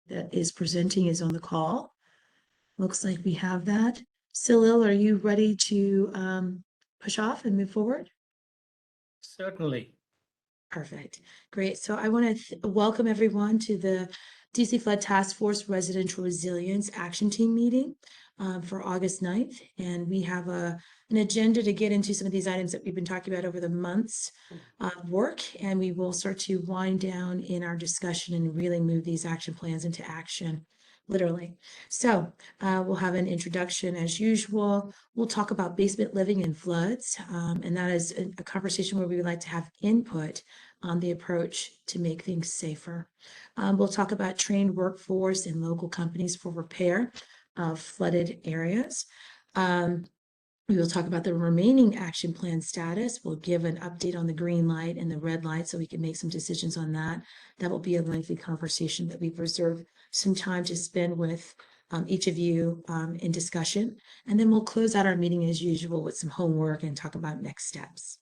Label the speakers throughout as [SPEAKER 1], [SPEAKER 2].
[SPEAKER 1] that is presenting is on the call. Looks like we have that. Salil, are you ready to push off and move forward?
[SPEAKER 2] Certainly.
[SPEAKER 1] Perfect. Great. So I want to welcome everyone to the DC Flood Task Force Residential Resilience Action Team meeting for August 9th. And we have an agenda to get into some of these items that we've been talking about over the months of work. And we will start to wind down in our discussion and really move these action plans into action, literally. So we'll have an introduction as usual. We'll talk about basement living and floods. And that is a conversation where we would like to have input on the approach to make things safer. We'll talk about trained workforce and local companies for repair of flooded areas. We will talk about the remaining action plan status. We'll give an update on the green light and the red light so we can make some decisions on that. That will be a lengthy conversation that we've reserved some time to spend with each of you in discussion. And then we'll close out our meeting as usual with some homework and talk about next steps.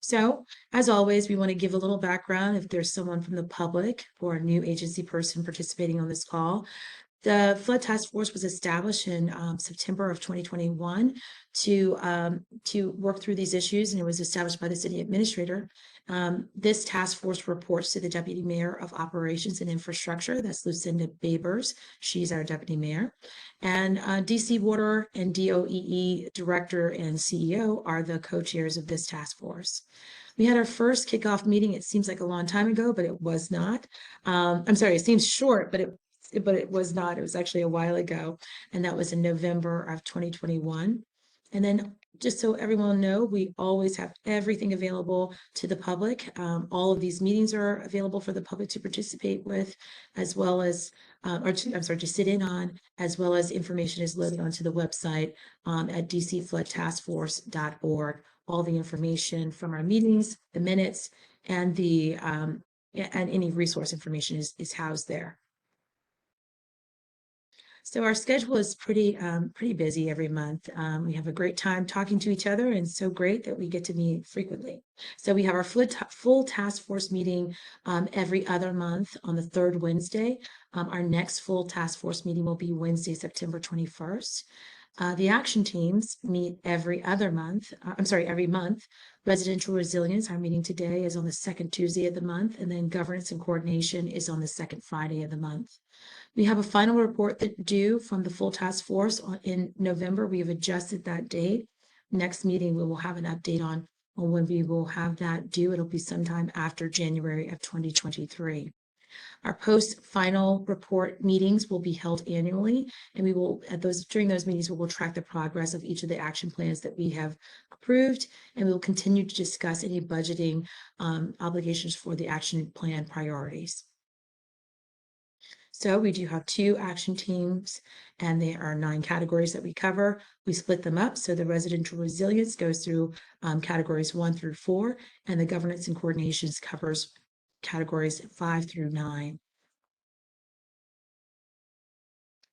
[SPEAKER 1] So, as always, we want to give a little background if there's someone from the public or a new agency person participating on this call. The Flood Task Force was established in September of 2021 to work through these issues, and it was established by the city administrator. This task force reports to the Deputy Mayor of Operations and Infrastructure. That's Lucinda Babers. She's our Deputy Mayor. And DC Water and DOEE Director and CEO are the co-chairs of this task force. We had our first kickoff meeting. It seems like a long time ago, but it was not. I'm sorry, it seems short, but it was not. It was actually a while ago, and that was in November of 2021. And then just so everyone know, we always have everything available to the public. All of these meetings are available for the public to participate with, as well as, to sit in on, as well as information is loaded onto the website at dcfloodtaskforce.org. All the information from our meetings, the minutes, and the and any resource information is housed there. So our schedule is pretty busy every month. We have a great time talking to each other, and so great that we get to meet frequently. So we have our full task force meeting every other month on the third Wednesday. Our next full task force meeting will be Wednesday, September 21st. The action teams meet every month. Residential resilience, our meeting today, is on the second Tuesday of the month, and then governance and coordination is on the second Friday of the month. We have a final report that due from the full task force in November. We have adjusted that date. Next meeting, we will have an update on when we will have that due. It'll be sometime after January of 2023. Our post-final report meetings will be held annually, and we will during those meetings we will track the progress of each of the action plans that we have approved, and we will continue to discuss any budgeting obligations for the action plan priorities. So we do have 2 action teams, and there are 9 categories that we cover. We split them up, so the residential resilience goes through categories 1 through 4, and the governance and coordinations covers categories 5 through 9.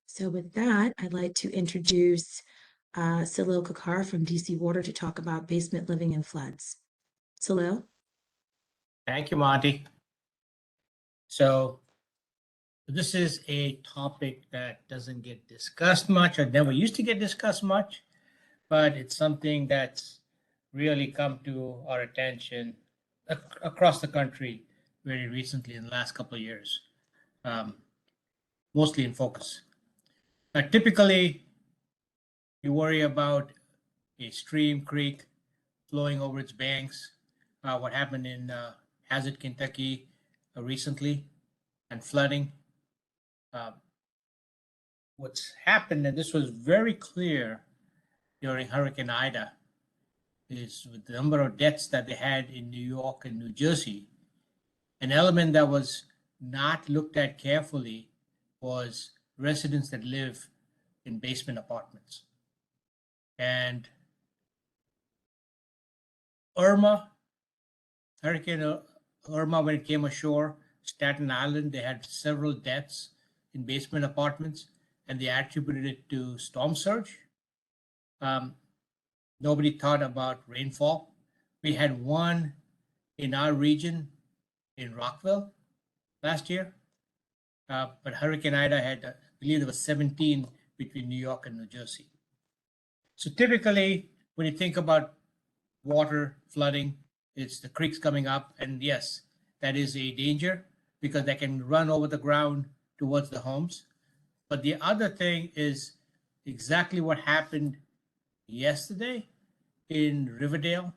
[SPEAKER 1] So with that, I'd like to introduce Salil Kakar from DC Water to talk about basement living and floods. Salil?
[SPEAKER 2] Thank you, Monty. So this is a topic that doesn't get discussed much, or never used to get discussed much, but it's something that's really come to our attention across the country very recently in the last couple of years, mostly in focus. Typically, you worry about a stream, creek flowing over its banks, what happened in Hazard, Kentucky recently, and flooding. What's happened, and this was very clear during Hurricane Ida, is with the number of deaths that they had in New York and New Jersey, an element that was not looked at carefully was residents that live in basement apartments. And Hurricane Irma, when it came ashore, Staten Island, they had several deaths in basement apartments, and they attributed it to storm surge. Nobody thought about rainfall. We had one in our region in Rockville last year, but Hurricane Ida had, I believe there was 17 between New York and New Jersey. So typically, when you think about water flooding, it's the creeks coming up, and yes, that is a danger because they can run over the ground towards the homes. But the other thing is exactly what happened yesterday in Riverdale,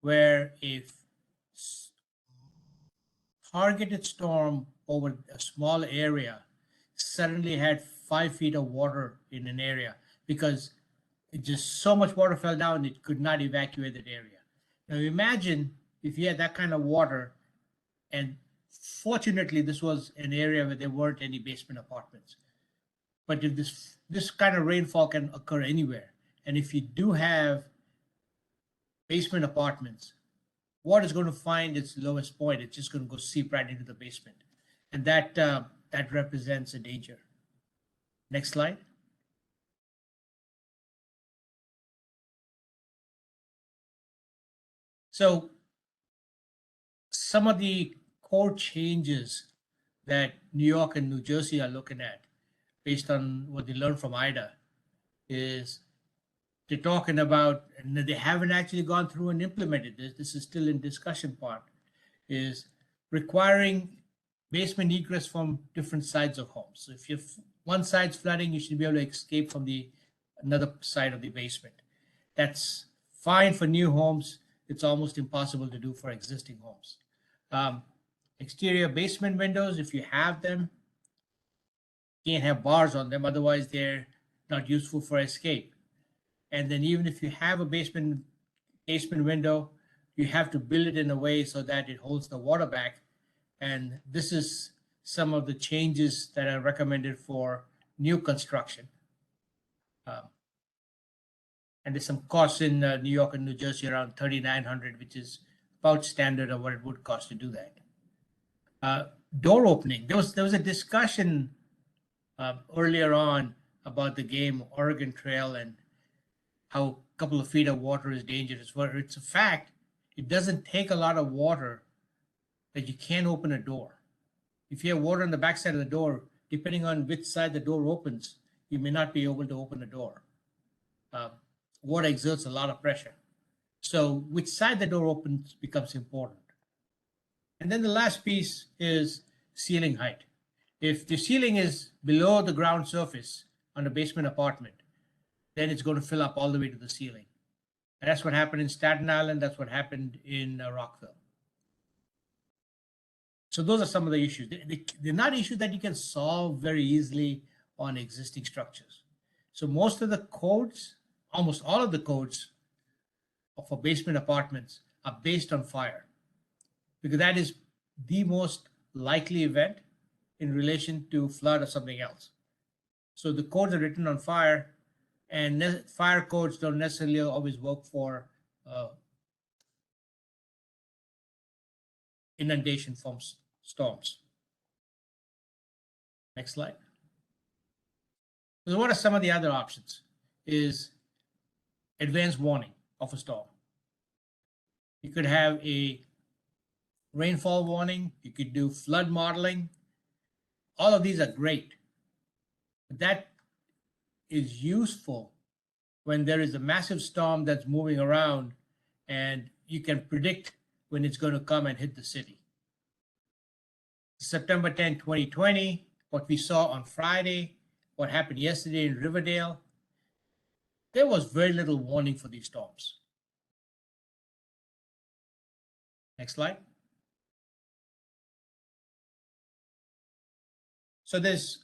[SPEAKER 2] where a targeted storm over a small area suddenly had 5 feet of water in an area because it just so much water fell down it could not evacuate that area. Now imagine if you had that kind of water, and fortunately this was an area where there weren't any basement apartments. But if this kind of rainfall can occur anywhere, and if you do have basement apartments, water is going to find its lowest point. It's just going to go seep right into the basement, and that represents a danger. Next slide. So some of the core changes that New York and New Jersey are looking at based on what they learned from Ida is they're talking about, and they haven't actually gone through and implemented this is still in discussion part, is requiring basement egress from different sides of homes. So if one side's flooding, you should be able to escape from the another side of the basement. That's fine for new homes. It's almost impossible to do for existing homes. Exterior basement windows, if you have them, can't have bars on them, otherwise they're not useful for escape. And then even if you have a basement window, you have to build it in a way so that it holds the water back. And this is some of the changes that are recommended for new construction. And there's some costs in New York and New Jersey around $3,900, which is about standard of what it would cost to do that. Door opening. There was a discussion earlier on about the game Oregon Trail and how a couple of feet of water is dangerous. Well, it's a fact. It doesn't take a lot of water that you can't open a door. If you have water on the backside of the door, depending on which side the door opens, you may not be able to open the door. Water exerts a lot of pressure. So which side the door opens becomes important. And then the last piece is ceiling height. If the ceiling is below the ground surface on a basement apartment, then it's going to fill up all the way to the ceiling. And that's what happened in Staten Island. That's what happened in Rockville. So those are some of the issues. They're not issues that you can solve very easily on existing structures. So most of the codes, almost all of the codes for basement apartments are based on fire, because that is the most likely event in relation to flood or something else. So the codes are written on fire, and fire codes don't necessarily always work for inundation from storms. Next slide. So what are some of the other options? Is advanced warning of a storm. You could have a rainfall warning. You could do flood modeling. All of these are great. But that is useful when there is a massive storm that's moving around and you can predict when it's going to come and hit the city. September 10, 2020, what we saw on Friday, what happened yesterday in Riverdale, there was very little warning for these storms. Next slide. So there's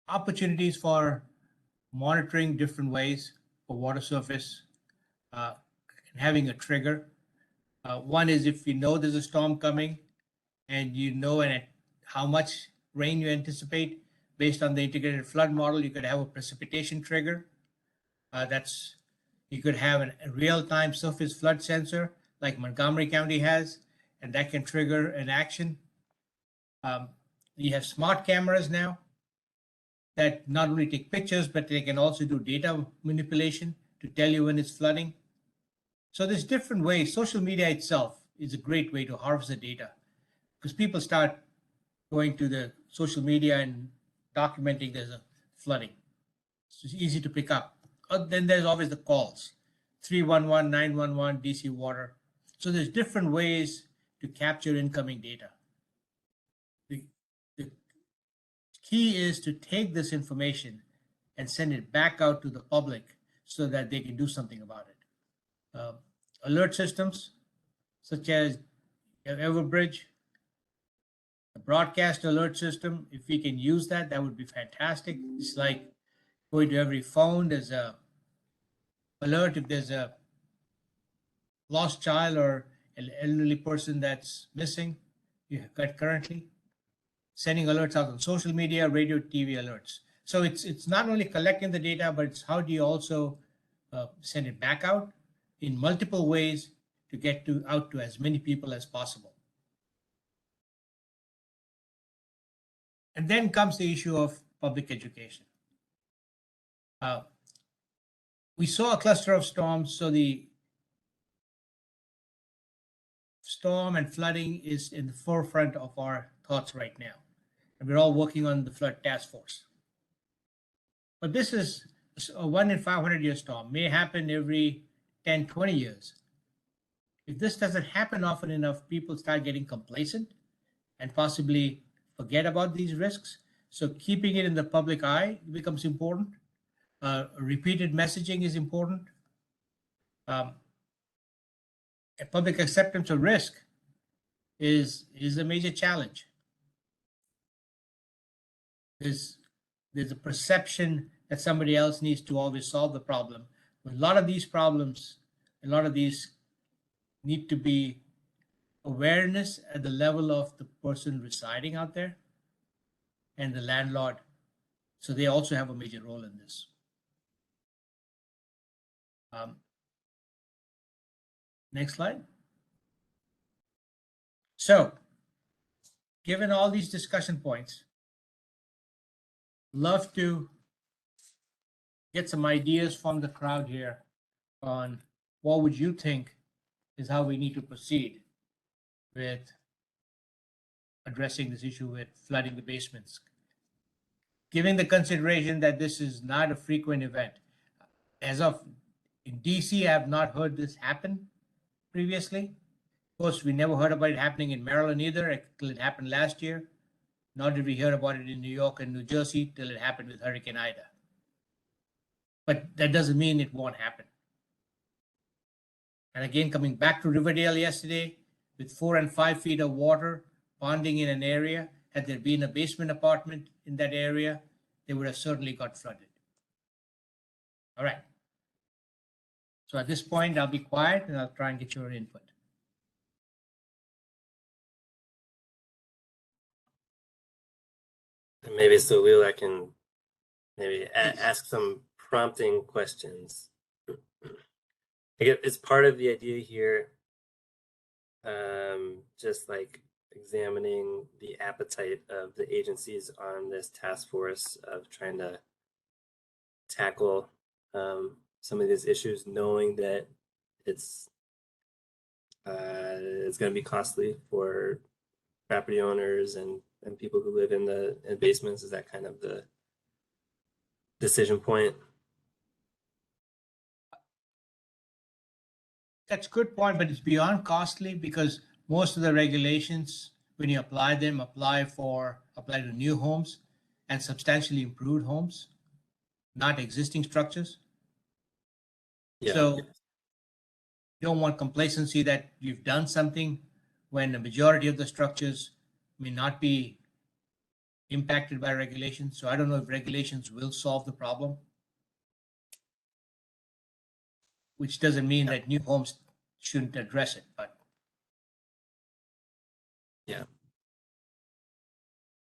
[SPEAKER 2] opportunities for monitoring different ways for water surface, and having a trigger. One is if you know there's a storm coming and you know how much rain you anticipate based on the integrated flood model, you could have a precipitation trigger. You could have a real-time surface flood sensor like Montgomery County has, and that can trigger an action. You have smart cameras now that not only take pictures, but they can also do data manipulation to tell you when it's flooding. So there's different ways. Social media itself is a great way to harvest the data, because people start going to the social media and documenting there's a flooding. It's easy to pick up. Then there's always the calls, 311, 911, DC Water. So there's different ways to capture incoming data. The key is to take this information and send it back out to the public so that they can do something about it. Alert systems such as Everbridge, the broadcast alert system, if we can use that, that would be fantastic. It's like going to every phone, there's a alert if there's a lost child or an elderly person that's missing. You have got currently sending alerts out on social media, radio, TV alerts. So it's not only collecting the data, but it's how do you also send it back out in multiple ways to get out to as many people as possible. And then comes the issue of public education. We saw a cluster of storms, so the storm and flooding is in the forefront of our thoughts right now. And we're all working on the flood task force. But this is a 1 in 500 year storm, may happen every 10, 20 years. If this doesn't happen often enough, people start getting complacent and possibly forget about these risks. So keeping it in the public eye becomes important. Repeated messaging is important. Public acceptance of risk is a major challenge. There's a perception that somebody else needs to always solve the problem. But a lot of these problems, a lot of these need to be awareness at the level of the person residing out there and the landlord. So they also have a major role in this. Next slide. So, given all these discussion points, love to get some ideas from the crowd here on what would you think is how we need to proceed with addressing this issue with flooding the basements. Given the consideration that this is not a frequent event, as of in DC, I have not heard this happen previously. Of course, we never heard about it happening in Maryland either till it happened last year. Nor did we hear about it in New York and New Jersey till it happened with Hurricane Ida. But that doesn't mean it won't happen. And again, coming back to Riverdale yesterday, with 4 and 5 feet of water ponding in an area, had there been a basement apartment in that area, they would have certainly got flooded. All right. So at this point, I'll be quiet and I'll try and get your input.
[SPEAKER 3] Maybe so, Will, I can maybe ask some prompting questions. I get it's part of the idea here, just like examining the appetite of the agencies on this task force of trying to tackle some of these issues, knowing that it's going to be costly for property owners and people who live in basements. Is that kind of the decision point?
[SPEAKER 2] That's a good point, but it's beyond costly because most of the regulations, when you apply them, apply to new homes and substantially improved homes, not existing structures.
[SPEAKER 3] Yeah.
[SPEAKER 2] So you don't want complacency that you've done something when the majority of the structures may not be impacted by regulations. So I don't know if regulations will solve the problem, which doesn't mean that new homes shouldn't address it, but
[SPEAKER 3] yeah.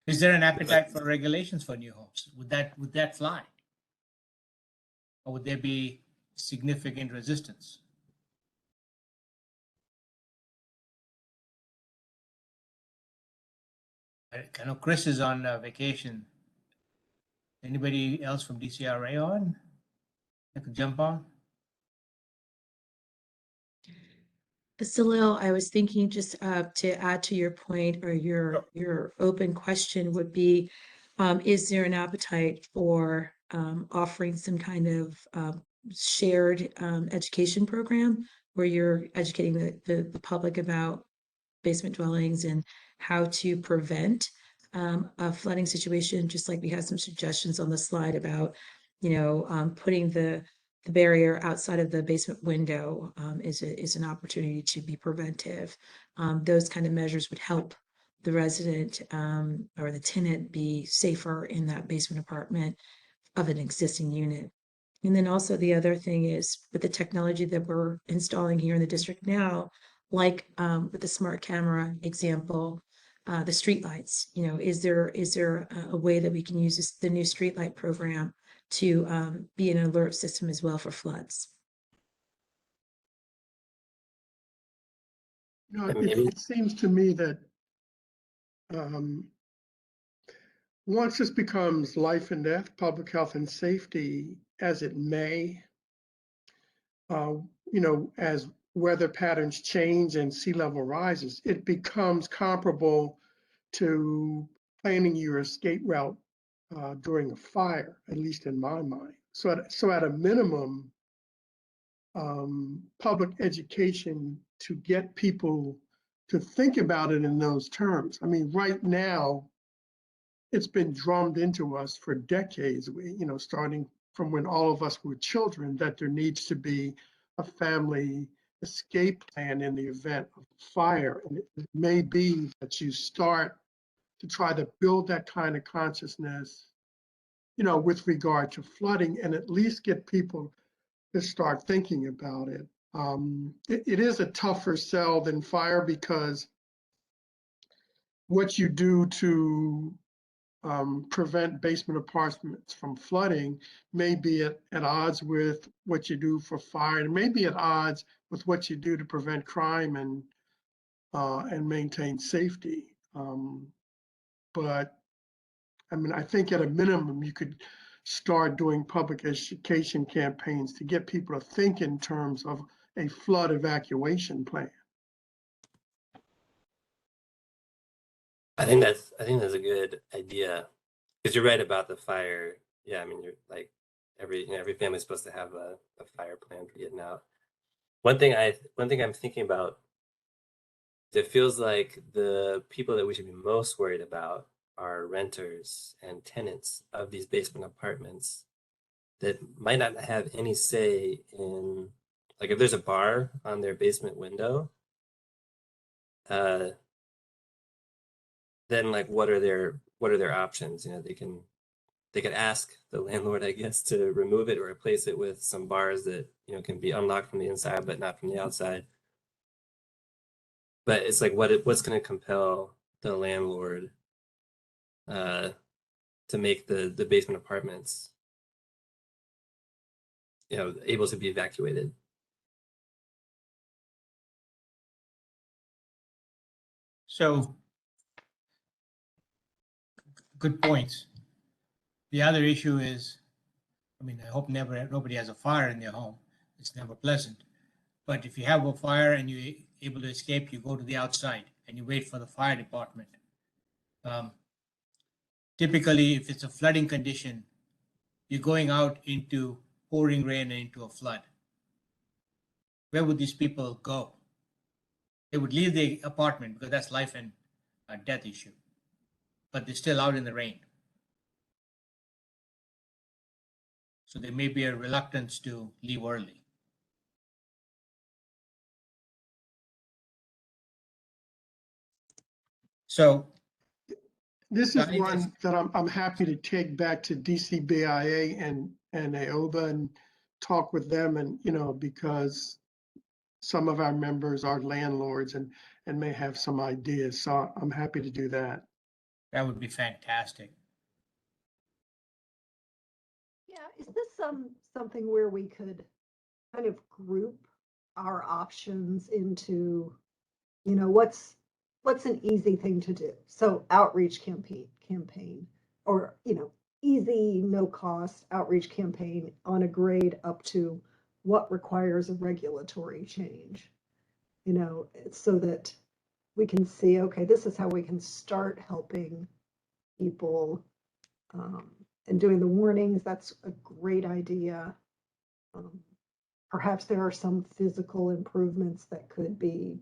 [SPEAKER 2] Is there an appetite for regulations for new homes? Would that fly? Or would there be significant resistance? I know Chris is on vacation. Anybody else from DCRA on? I could jump on.
[SPEAKER 1] Salil, I was thinking just to add to your point or your open question would be, is there an appetite for offering some kind of shared education program where you're educating the public about basement dwellings and how to prevent a flooding situation, just like we had some suggestions on the slide about, putting the barrier outside of the basement window is an opportunity to be preventive. Those kind of measures would help the resident or the tenant be safer in that basement apartment of an existing unit. And then also the other thing is with the technology that we're installing here in the district now, like with the smart camera example, the streetlights, is there a way that we can use the new streetlight program to be an alert system as well for floods?
[SPEAKER 3] And maybe
[SPEAKER 4] It seems to me that once this becomes life and death, public health and safety, as it may, as weather patterns change and sea level rises, it becomes comparable to planning your escape route during a fire, at least in my mind. So at a minimum, public education to get people to think about it in those terms. I mean, right now, it's been drummed into us for decades, starting from when all of us were children, that there needs to be a family escape plan in the event of fire. And it may be that you start to try to build that kind of consciousness, with regard to flooding, and at least get people to start thinking about it. It is a tougher sell than fire because what you do to prevent basement apartments from flooding may be at odds with what you do for fire, and may be at odds with what you do to prevent crime and maintain safety. But I mean, I think at a minimum, you could start doing public education campaigns to get people to think in terms of a flood evacuation plan.
[SPEAKER 3] I think that's a good idea, because you're right about the fire. Yeah, I mean, you're like every family's supposed to have a fire plan for getting out. One thing I'm thinking about, it feels like the people that we should be most worried about are renters and tenants of these basement apartments that might not have any say in, like, if there's a bar on their basement window, then like what are their options? They could ask the landlord, I guess, to remove it or replace it with some bars that can be unlocked from the inside but not from the outside. But it's like what's going to compel the landlord to make the basement apartments able to be evacuated?
[SPEAKER 2] So, good points. The other issue is, I mean, I hope nobody has a fire in their home. It's never pleasant. But if you have a fire and you're able to escape, you go to the outside and you wait for the fire department. Typically, if it's a flooding condition, you're going out into pouring rain and into a flood. Where would these people go? They would leave the apartment because that's life and death issue, but they're still out in the rain. So there may be a reluctance to leave early. So
[SPEAKER 4] this is one that I'm happy to take back to DCBIA and AOBA and talk with them, and because some of our members are landlords and may have some ideas. So I'm happy to do that.
[SPEAKER 2] That would be fantastic.
[SPEAKER 5] Yeah, is this something where we could kind of group our options into, what's an easy thing to do? So outreach campaign, or easy, no cost outreach campaign on a grade up to what requires a regulatory change. so that we can see, okay, this is how we can start helping people. And doing the warnings, that's a great idea. Perhaps there are some physical improvements that could be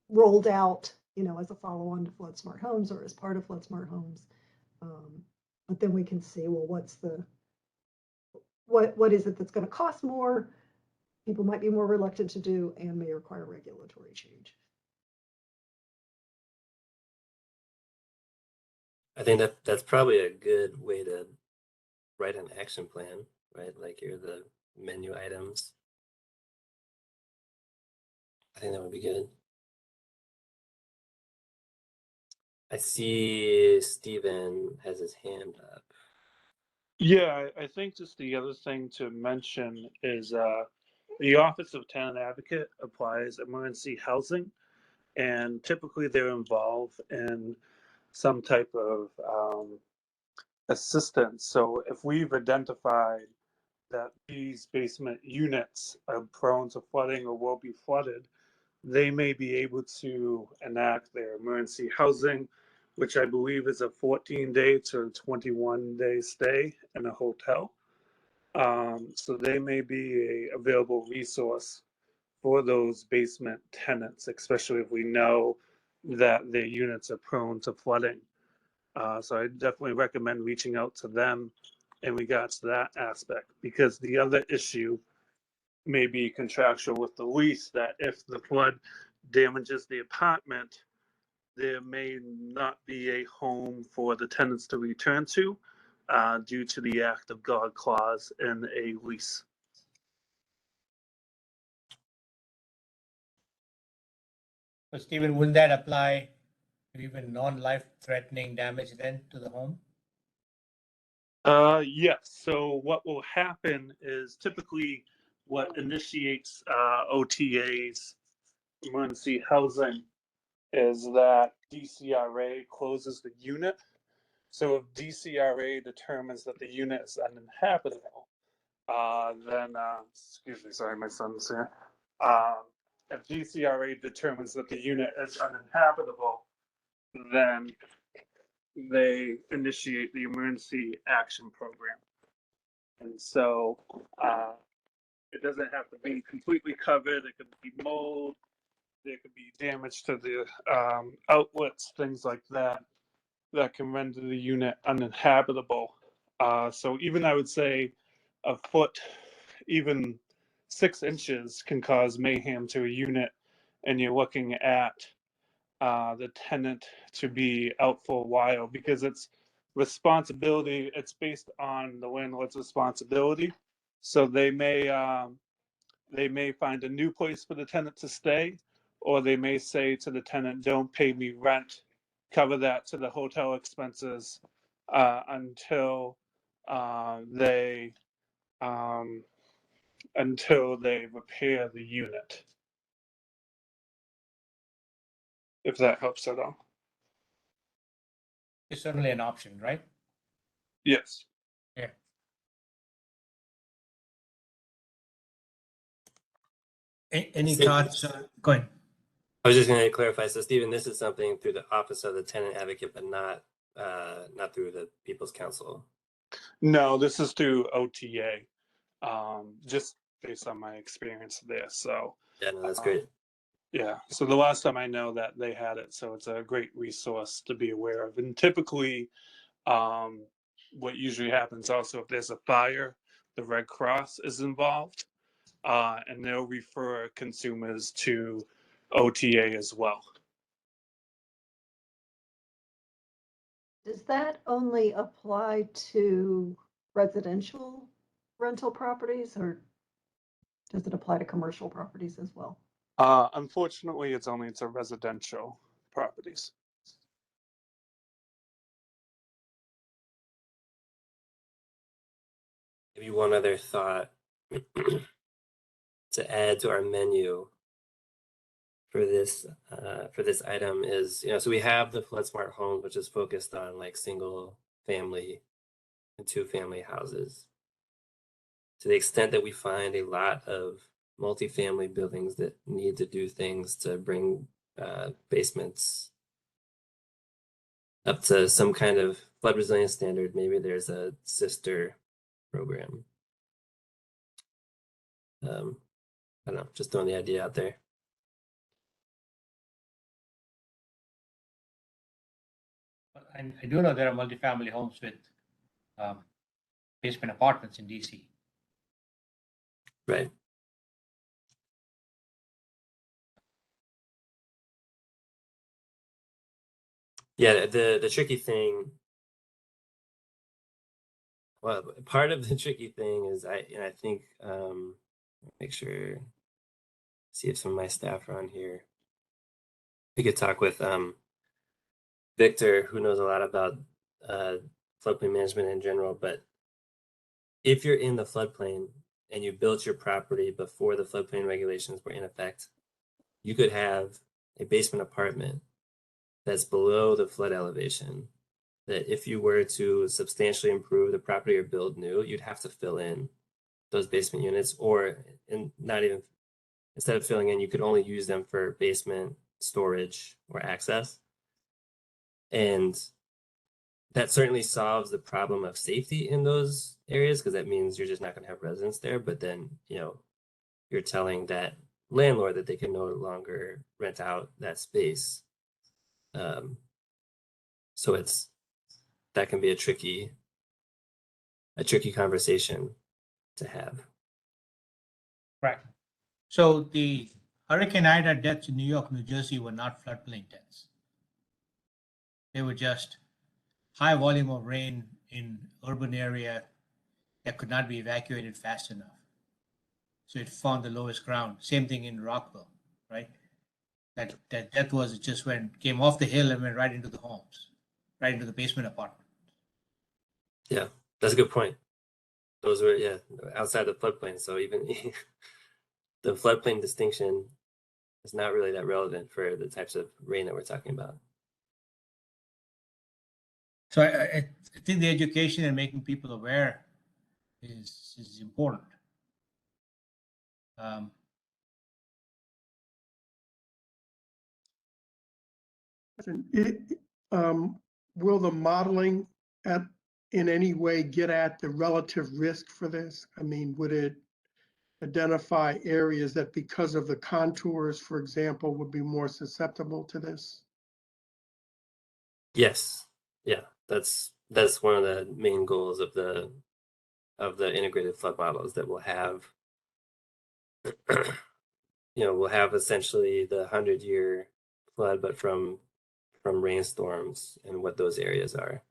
[SPEAKER 5] rolled out, as a follow-on to Flood Smart Homes or as part of Flood Smart Homes. But then we can see, well, what is it that's going to cost more? People might be more reluctant to do and may require regulatory change.
[SPEAKER 3] I think that's probably a good way to write an action plan, right? Like here are the menu items. I think that would be good. I see Steven has his hand up.
[SPEAKER 6] Yeah, I think just the other thing to mention is the Office of Tenant Advocate applies emergency housing, and typically they're involved in some type of assistance. So if we've identified that these basement units are prone to flooding or will be flooded, they may be able to enact their emergency housing, which I believe is a 14-day to 21-day stay in a hotel. So they may be a available resource for those basement tenants, especially if we know that their units are prone to flooding. So I definitely recommend reaching out to them in regards to that aspect, because the other issue may be contractual with the lease, that if the flood damages the apartment, there may not be a home for the tenants to return to due to the act of God clause in a lease.
[SPEAKER 2] So Stephen, will that apply to even non-life threatening damage then to the home?
[SPEAKER 6] Yes. So what will happen is typically what initiates OTAs, emergency housing, is that DCRA closes the unit. So if DCRA determines that the unit is uninhabitable, then, excuse me, sorry, my son's here. If DCRA determines that the unit is uninhabitable, then they initiate the emergency action program. And so it doesn't have to be completely covered. It could be mold. There could be damage to the outlets, things like that, that can render the unit uninhabitable. So even I would say a foot, even 6 inches can cause mayhem to a unit, and you're looking at the tenant to be out for a while, because it's responsibility. It's based on the landlord's responsibility. So they may find a new place for the tenant to stay, or they may say to the tenant, "Don't pay me rent, cover that to the hotel expenses until they repair the unit." If that helps at all.
[SPEAKER 2] It's certainly an option, right?
[SPEAKER 6] Yes.
[SPEAKER 2] Yeah. Any
[SPEAKER 3] Steve-
[SPEAKER 2] thoughts? Go ahead.
[SPEAKER 3] I was just going to clarify. So, Stephen, this is something through the Office of the Tenant Advocate, but not through the People's Council.
[SPEAKER 6] No, this is through OTA, just based on my experience there. So
[SPEAKER 3] Yeah, no, that's great.
[SPEAKER 6] yeah, so the last time I know that they had it, so it's a great resource to be aware of. And typically, what usually happens also, if there's a fire, the Red Cross is involved, and they'll refer consumers to OTA as well.
[SPEAKER 5] Does that only apply to residential rental properties, or does it apply to commercial properties as well?
[SPEAKER 6] Unfortunately, it's only to residential properties.
[SPEAKER 3] Maybe one other thought to add to our menu for this item is, so we have the Flood Smart Homes, which is focused on like single family and 2-family houses. To the extent that we find a lot of multifamily buildings that need to do things to bring basements up to some kind of flood resilience standard. Maybe there's a sister program. I don't know, just throwing the idea out there.
[SPEAKER 2] I do know there are multifamily homes with basement apartments in DC.
[SPEAKER 3] Right. Yeah, the tricky thing, well, part of the tricky thing is I think make sure, see if some of my staff are on here. We could talk with Victor, who knows a lot about floodplain management in general, but if you're in the floodplain and you built your property before the floodplain regulations were in effect, you could have a basement apartment that's below the flood elevation, that if you were to substantially improve the property or build new, you'd have to fill in those basement units, or not even, instead of filling in, you could only use them for basement storage or access. And that certainly solves the problem of safety in those areas, because that means you're just not going to have residents there. But then, you know, you're telling that landlord that they can no longer rent out that space. So that can be a tricky conversation to have.
[SPEAKER 2] Right. So the Hurricane Ida deaths in New York, New Jersey were not floodplain deaths. They were just high volume of rain in urban area that could not be evacuated fast enough. So it found the lowest ground. Same thing in Rockville, right? That death was, it just came off the hill and went right into the homes, right into the basement apartment.
[SPEAKER 3] Yeah, that's a good point. Those were, yeah, outside the floodplain. So even the floodplain distinction is not really that relevant for the types of rain that we're talking about.
[SPEAKER 2] So I think the education and making people aware is important.
[SPEAKER 4] Will the modeling in any way get at the relative risk for this? I mean, would it identify areas that because of the contours, for example, would be more susceptible to this?
[SPEAKER 3] Yes, yeah, that's one of the main goals of the integrated flood models, that we'll have, we'll have essentially the 100-year flood, but from rainstorms and what those areas are.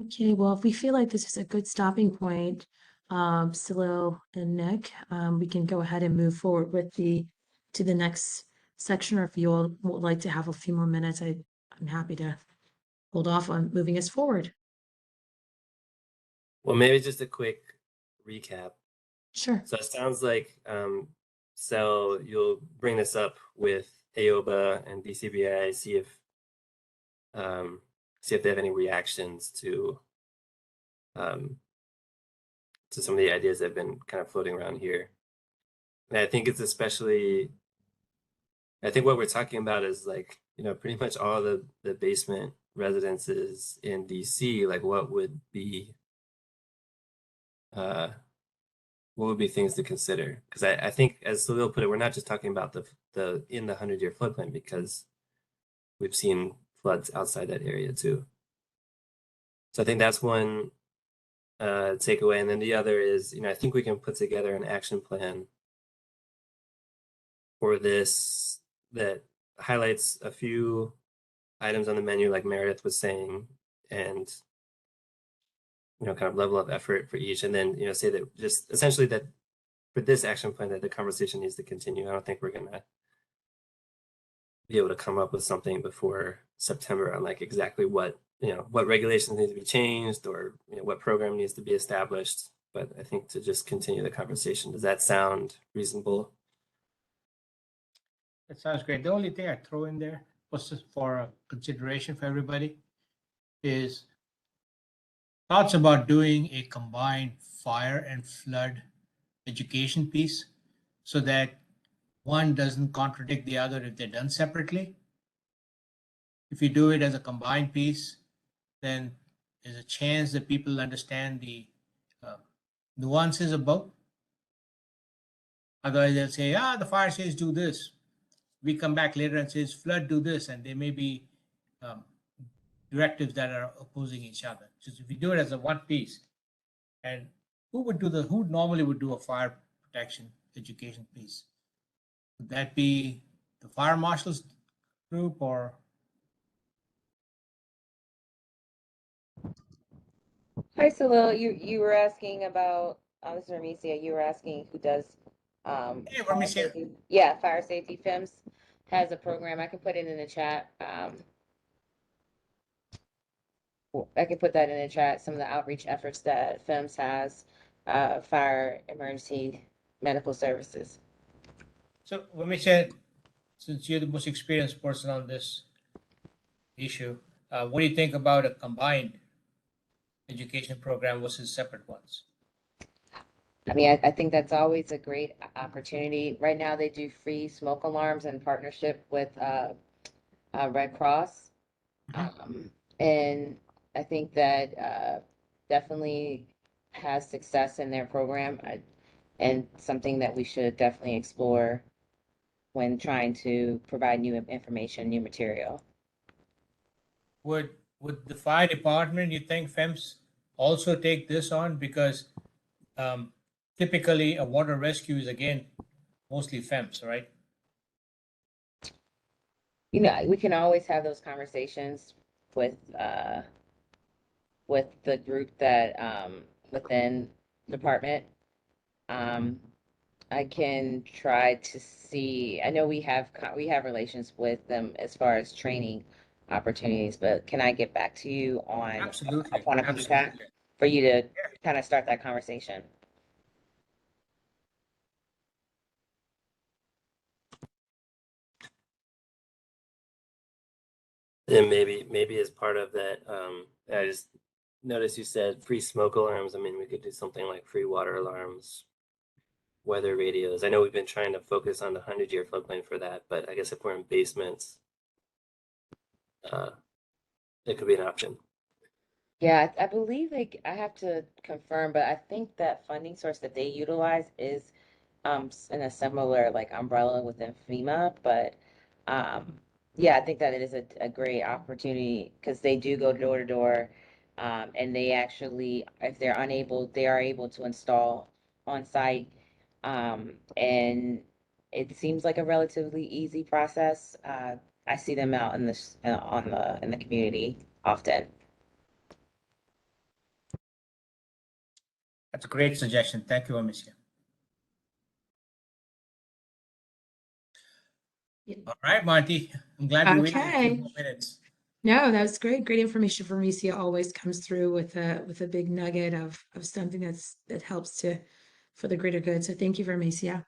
[SPEAKER 1] Okay, well, if we feel like this is a good stopping point, Silo and Nick, we can go ahead and move forward with to the next section, or if you all would like to have a few more minutes, I'm happy to hold off on moving us forward.
[SPEAKER 3] Well, maybe just a quick recap.
[SPEAKER 1] Sure.
[SPEAKER 3] So it sounds like, Sel, you'll bring this up with AOBA and DCBI, see if they have any reactions to some of the ideas that have been kind of floating around here. And I think it's I think what we're talking about is, like, pretty much all the basement residences in DC, like what would be things to consider? Because I think, as Salil put it, we're not just talking about the in the 100-year floodplain, because we've seen floods outside that area too. So I think that's one takeaway. And then the other is, I think we can put together an action plan for this that highlights a few items on the menu, like Meredith was saying, and kind of level of effort for each, and then say that just essentially that for this action plan that the conversation needs to continue. I don't think we're gonna be able to come up with something before September on, like, exactly what what regulations need to be changed, or what program needs to be established. But I think to just continue the conversation. Does that sound reasonable?
[SPEAKER 2] That sounds great. The only thing I throw in there was just for consideration for everybody is thoughts about doing a combined fire and flood education piece so that one doesn't contradict the other if they're done separately. If you do it as a combined piece, then there's a chance that people understand the nuances of both. Otherwise, they'll say, the fire says do this. We come back later and says flood do this, and there may be directives that are opposing each other. So if you do it as a one piece, and who normally would do a fire protection education piece? Would that be the fire marshal's group or?
[SPEAKER 7] Hi, Salil. You were asking about, this is Ramesia. You were asking who does,
[SPEAKER 2] Hey,
[SPEAKER 7] fire
[SPEAKER 2] Ramesia.
[SPEAKER 7] safety. Yeah, fire safety. FIMS has a program. I can put it in the chat. I can put that in the chat. Some of the outreach efforts that FIMS has, fire emergency medical services.
[SPEAKER 2] So Ramesia, since you're the most experienced person on this issue, what do you think about a combined education program versus separate ones?
[SPEAKER 7] I mean, I think that's always a great opportunity. Right now, they do free smoke alarms in partnership with Red Cross. And I think that definitely has success in their program and something that we should definitely explore when trying to provide new information, new material.
[SPEAKER 2] Would the fire department, you think FEMS also take this on? Because typically a water rescue is again mostly FEMS, right?
[SPEAKER 7] You know, we can always have those conversations with the group that within department. I can try to see. I know we have relations with them as far as training opportunities, but can I get back to you on
[SPEAKER 2] Absolutely.
[SPEAKER 7] a point of contact for you to kind of start that conversation?
[SPEAKER 3] And maybe as part of that, I just noticed you said free smoke alarms. I mean, we could do something like free water alarms, weather radios. I know we've been trying to focus on the 100-year floodplain for that, but I guess if we're in basements, it could be an option.
[SPEAKER 7] Yeah, I believe I have to confirm, but I think that funding source that they utilize is in a similar like umbrella within FEMA, but yeah, I think that it is a great opportunity because they do go door to door, and they actually, if they're unable, they are able to install on site, and it seems like a relatively easy process. I see them out in this in the community often.
[SPEAKER 2] That's a great suggestion. Thank you, Amicia.
[SPEAKER 1] Yeah.
[SPEAKER 2] All right, Monty. I'm glad we waited a few
[SPEAKER 1] Okay.
[SPEAKER 2] more minutes.
[SPEAKER 1] No, that was great. Great information from Alicia always comes through with a big nugget of something that helps for the greater good. So thank you for Alicia.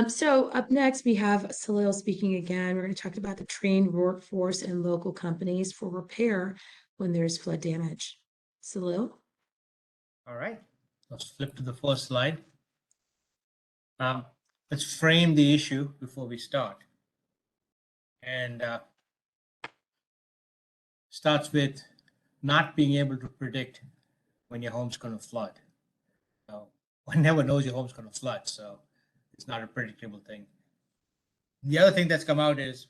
[SPEAKER 1] So up next we have Salil speaking again. We're going to talk about the trained workforce and local companies for repair when there's flood damage. Salil?
[SPEAKER 2] All right. Let's flip to the first slide. Let's frame the issue before we start. And starts with not being able to predict when your home's going to flood. One never knows your home's going to flood, so it's not a predictable thing. The other thing that's come out is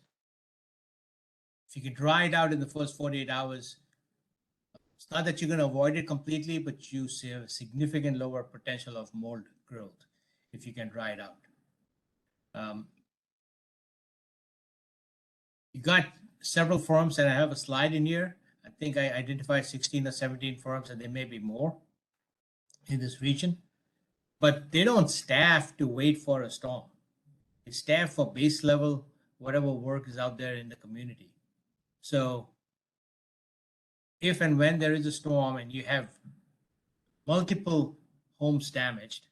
[SPEAKER 2] if you can dry it out in the first 48 hours, it's not that you're going to avoid it completely, but you see a significant lower potential of mold growth if you can dry it out. You got several firms, and I have a slide in here. I think I identified 16 or 17 firms, and there may be more in this region. But they don't staff to wait for a storm. They staff for base level, whatever work is out there in the community. So if and when there is a storm and you have multiple homes damaged,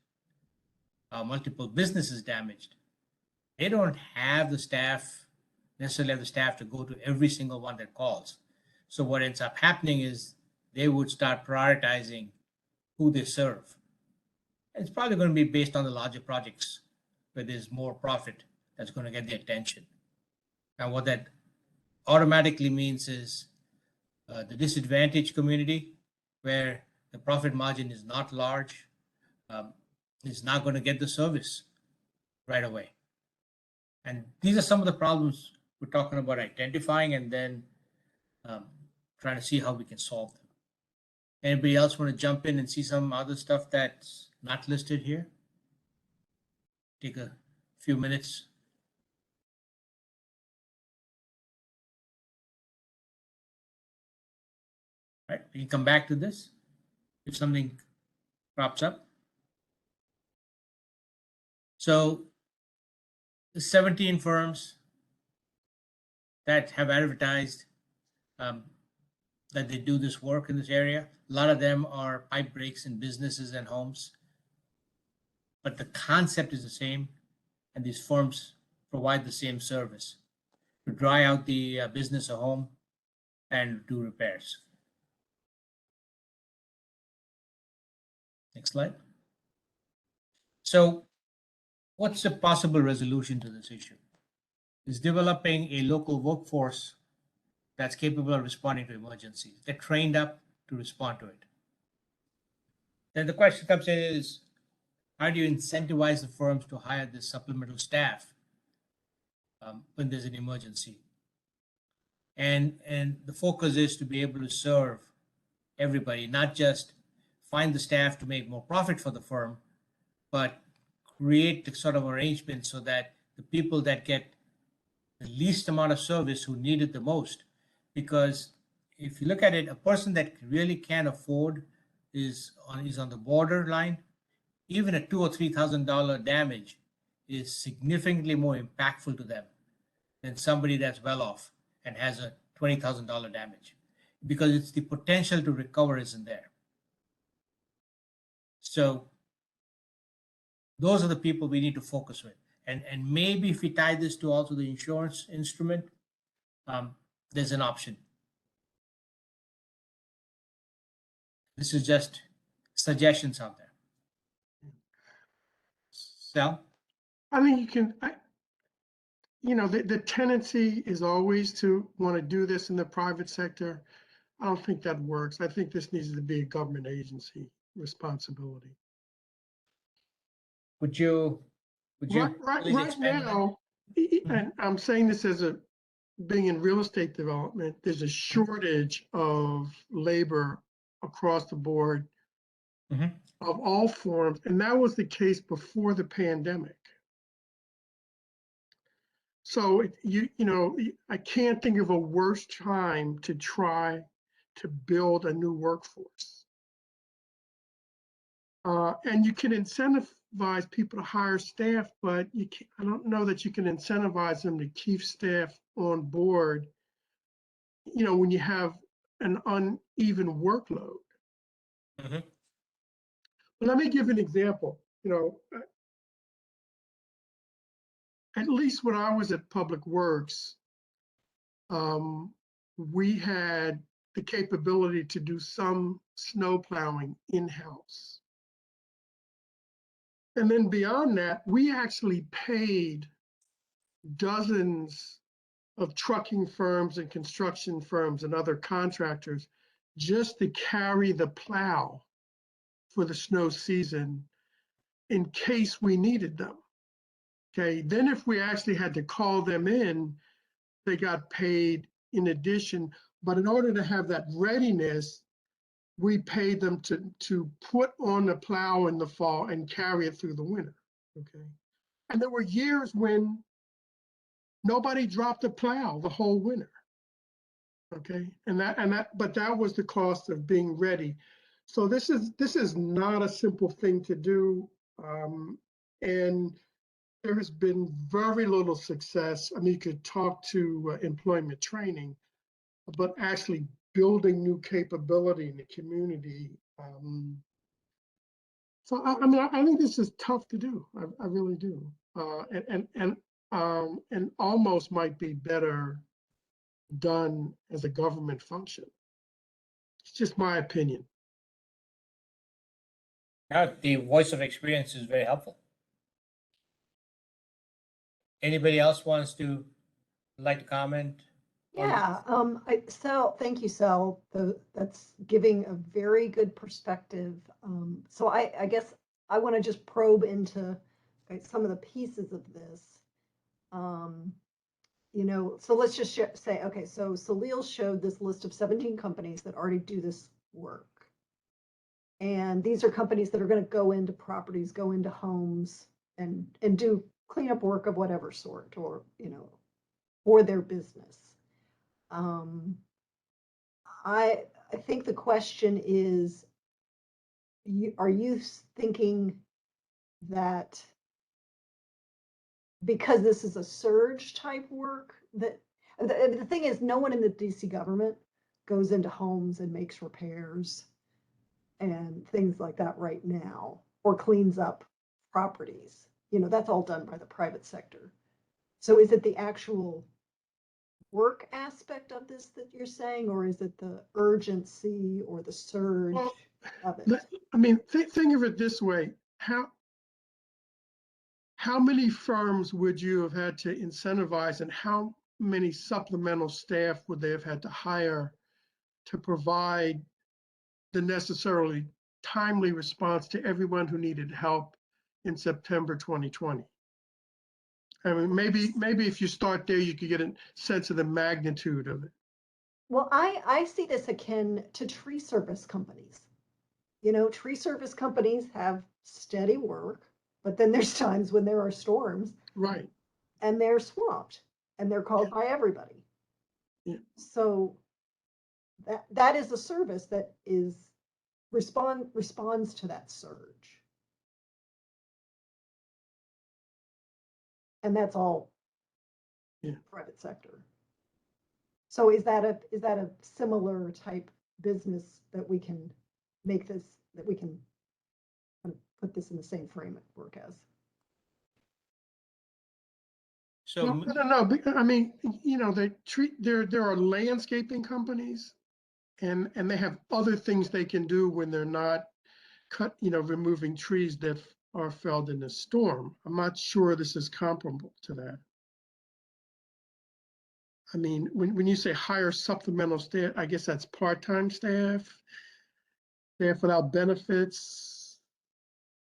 [SPEAKER 2] multiple businesses damaged, they don't have the staff, necessarily have the staff to go to every single one that calls. So what ends up happening is they would start prioritizing who they serve. And it's probably going to be based on the larger projects where there's more profit that's going to get the attention. And what that automatically means is the disadvantaged community where the profit margin is not large is not going to get the service right away. And these are some of the problems we're talking about identifying and then trying to see how we can solve them. Anybody else want to jump in and see some other stuff that's not listed here? Take a few minutes. Right, we can come back to this if something crops up. So the 17 firms that have advertised that they do this work in this area. A lot of them are pipe breaks in businesses and homes. But the concept is the same, and these firms provide the same service to dry out the business or home and do repairs. Next slide. So what's the possible resolution to this issue? Is developing a local workforce that's capable of responding to emergencies. They're trained up to respond to it. Then the question comes in is, how do you incentivize the firms to hire this supplemental staff when there's an emergency? And the focus is to be able to serve everybody, not just find the staff to make more profit for the firm, but create the sort of arrangement so that the people that get the least amount of service who need it the most. Because if you look at it, a person that really can't afford is on the borderline. Even a $2,000 or $3,000 damage is significantly more impactful to them than somebody that's well off and has a $20,000 damage, because it's the potential to recover isn't there. So those are the people we need to focus with. And maybe if we tie this to also the insurance instrument, there's an option. This is just suggestions out there. Sal?
[SPEAKER 4] I mean, the tendency is always to want to do this in the private sector. I don't think that works. I think this needs to be a government agency responsibility.
[SPEAKER 2] Would you
[SPEAKER 4] Right
[SPEAKER 2] please expand on that?
[SPEAKER 4] now, and I'm saying this as being in real estate development, there's a shortage of labor across the board of all forms, and that was the case before the pandemic. So I can't think of a worse time to try to build a new workforce. And you can incentivize people to hire staff, but I don't know that you can incentivize them to keep staff on board, when you have an uneven workload. But let me give an example. At least when I was at Public Works, we had the capability to do some snow plowing in-house. And then beyond that, we actually paid dozens of trucking firms and construction firms and other contractors just to carry the plow for the snow season in case we needed them. Okay, then if we actually had to call them in, they got paid in addition. But in order to have that readiness, we paid them to put on the plow in the fall and carry it through the winter. Okay, and there were years when nobody dropped a plow the whole winter. Okay, but that was the cost of being ready. So this is not a simple thing to do, and there has been very little success. I mean, you could talk to employment training, but actually building new capability in the community. So I mean, I think this is tough to do. I really do. And and almost might be better done as a government function. It's just my opinion.
[SPEAKER 2] Now, the voice of experience is very helpful. Anybody else wants to like to comment? on this?
[SPEAKER 5] Yeah, Sal, thank you, Sal. That's giving a very good perspective. So I guess I want to just probe into some of the pieces of this. You know, so let's just say, okay, so Salil showed this list of 17 companies that already do this work. And these are companies that are going to go into properties, go into homes and do cleanup work of whatever sort, or, you know, for their business. I think the question is, are you thinking that because this is a surge type work, that the thing is, no one in the DC government goes into homes and makes repairs and things like that right now, or cleans up properties. You know, that's all done by the private sector. So is it the actual work aspect of this that you're saying, or is it the urgency or the surge
[SPEAKER 4] Well,
[SPEAKER 5] of it?
[SPEAKER 4] I mean, think of it this way. How many firms would you have had to incentivize, and how many supplemental staff would they have had to hire to provide the necessarily timely response to everyone who needed help in September 2020? I mean, maybe if you start there, you could get a sense of the magnitude of it.
[SPEAKER 5] Well, I see this akin to tree service companies. You know, tree service companies have steady work, but then there's times when there are storms
[SPEAKER 4] Right.
[SPEAKER 5] and they're swamped and they're called by everybody.
[SPEAKER 4] Yeah.
[SPEAKER 5] So that is a service that is responds to that surge. And that's all private sector. So is that a similar type business that we can make this, that we can kind of put this in the same framework as?
[SPEAKER 2] So,
[SPEAKER 4] No. I mean, you know, there are landscaping companies, and they have other things they can do when they're not removing trees that are felled in a storm. I'm not sure this is comparable to that. I mean, when you say hire supplemental staff, I guess that's part-time staff without benefits.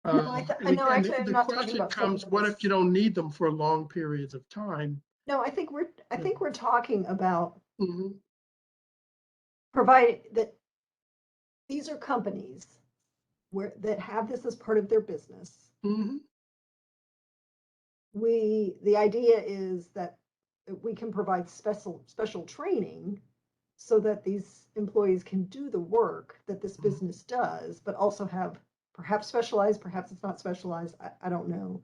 [SPEAKER 5] No, no,
[SPEAKER 4] And
[SPEAKER 5] actually, I'm
[SPEAKER 4] the
[SPEAKER 5] not talking
[SPEAKER 4] question
[SPEAKER 5] about
[SPEAKER 4] comes, what if you don't need them for long periods of time?
[SPEAKER 5] No, I think we're talking about
[SPEAKER 4] Mhm.
[SPEAKER 5] provide that these are companies that have this as part of their business.
[SPEAKER 4] Mhm.
[SPEAKER 5] The idea is that we can provide special training so that these employees can do the work that this business does, but also have perhaps specialized, perhaps it's not specialized, I don't know,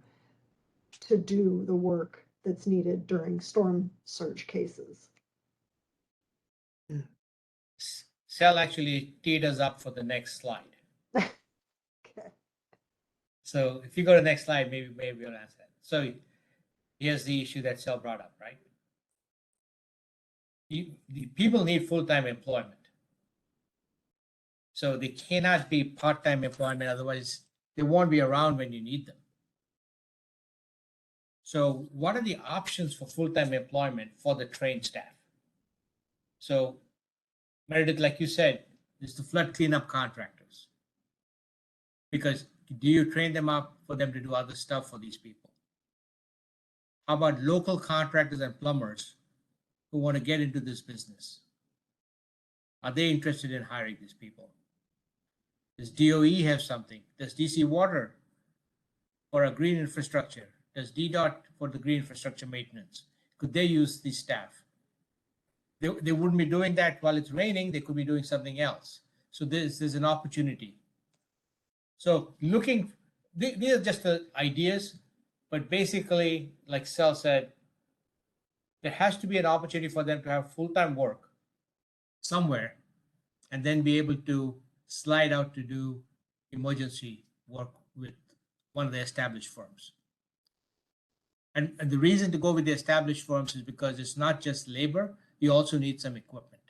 [SPEAKER 5] to do the work that's needed during storm surge cases.
[SPEAKER 2] Sal actually teed us up for the next slide.
[SPEAKER 5] Okay.
[SPEAKER 2] So if you go to the next slide, maybe we'll answer that. So here's the issue that Sal brought up, right? The people need full-time employment. So they cannot be part-time employment, otherwise they won't be around when you need them. So what are the options for full-time employment for the trained staff? So Meredith, like you said, is the flood cleanup contractors. Because do you train them up for them to do other stuff for these people? How about local contractors and plumbers who want to get into this business? Are they interested in hiring these people? Does DOE have something? Does DC Water for a green infrastructure? Does DDOT for the green infrastructure maintenance? Could they use these staff? They wouldn't be doing that while it's raining. They could be doing something else. So there's an opportunity. So these are just the ideas, but basically, like Sal said, there has to be an opportunity for them to have full-time work somewhere and then be able to slide out to do emergency work with one of the established firms. And the reason to go with the established firms is because it's not just labor, you also need some equipment.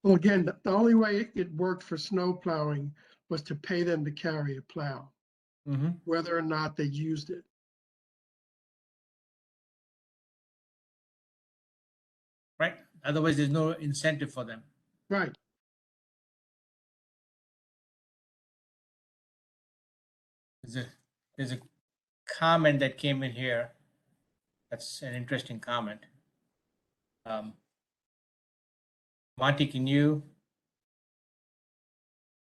[SPEAKER 4] Well, again, the only way it worked for snow plowing was to pay them to carry a plow, whether or not they used it.
[SPEAKER 2] Right? Otherwise, there's no incentive for them.
[SPEAKER 4] Right.
[SPEAKER 2] There's a comment that came in here. That's an interesting comment. Monty, can you?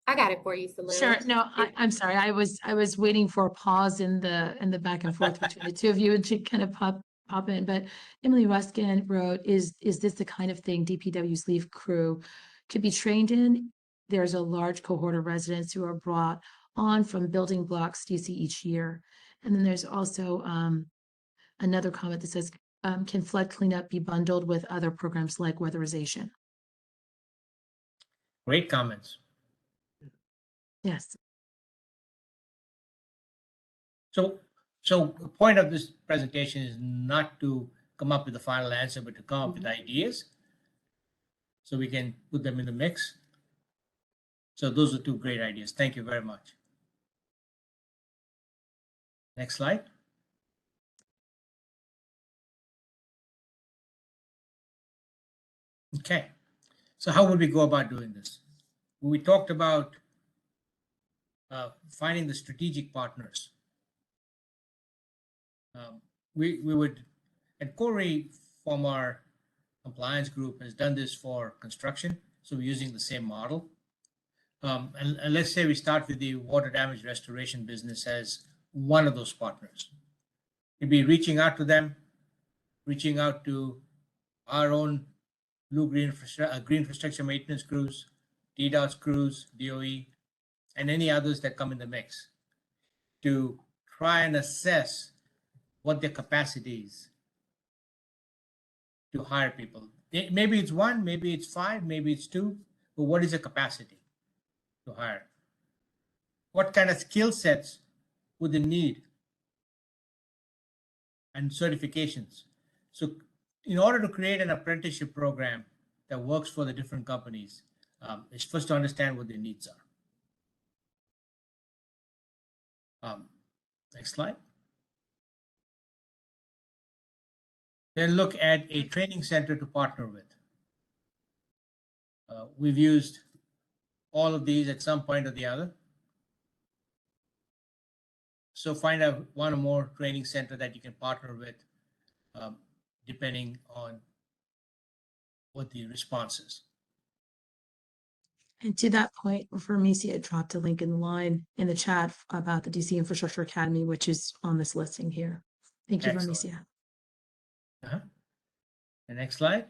[SPEAKER 8] I got it for you, Salil.
[SPEAKER 1] Sure. No, I'm sorry. I was waiting for a pause in the back and forth between the two of you and to kind of pop in. But Emily Weskin wrote, is this the kind of thing DPW's leaf crew could be trained in? There's a large cohort of residents who are brought on from building blocks DC each year. And then there's also another comment that says, can flood cleanup be bundled with other programs like weatherization?
[SPEAKER 2] Great comments.
[SPEAKER 1] Yes.
[SPEAKER 2] So the point of this presentation is not to come up with the final answer, but to come up with ideas so we can put them in the mix. So those are two great ideas. Thank you very much. Next slide. Okay. So how would we go about doing this? We talked about finding the strategic partners. We would, and Corey from our compliance group has done this for construction. So we're using the same model. And let's say we start with the water damage restoration business as one of those partners. We'd be reaching out to them, reaching out to our own green infrastructure maintenance crews, DDoS crews, DOE, and any others that come in the mix to try and assess what their capacity is to hire people. Maybe it's one, maybe it's 5, maybe it's 2, but what is the capacity to hire? What kind of skill sets would they need? And certifications. So in order to create an apprenticeship program that works for the different companies, it's first to understand what their needs are. Next slide. Then look at a training center to partner with. We've used all of these at some point or the other. So find out one or more training center that you can partner with, depending on what the response is.
[SPEAKER 1] And to that point, Vermecia had dropped a link in the line in the chat about the DC Infrastructure Academy, which is on this listing here. Thank you,
[SPEAKER 2] Excellent.
[SPEAKER 1] Vermecia.
[SPEAKER 2] The next slide.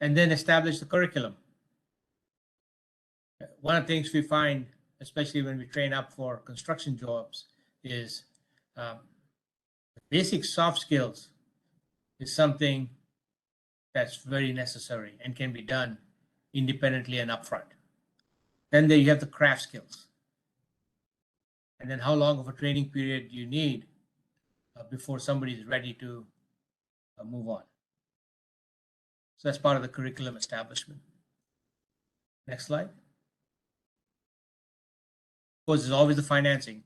[SPEAKER 2] And then establish the curriculum. One of the things we find, especially when we train up for construction jobs, is the basic soft skills is something that's very necessary and can be done independently and upfront. Then there you have the craft skills. And then how long of a training period do you need before somebody is ready to move on? So that's part of the curriculum establishment. Next slide. Of course, there's always the financing.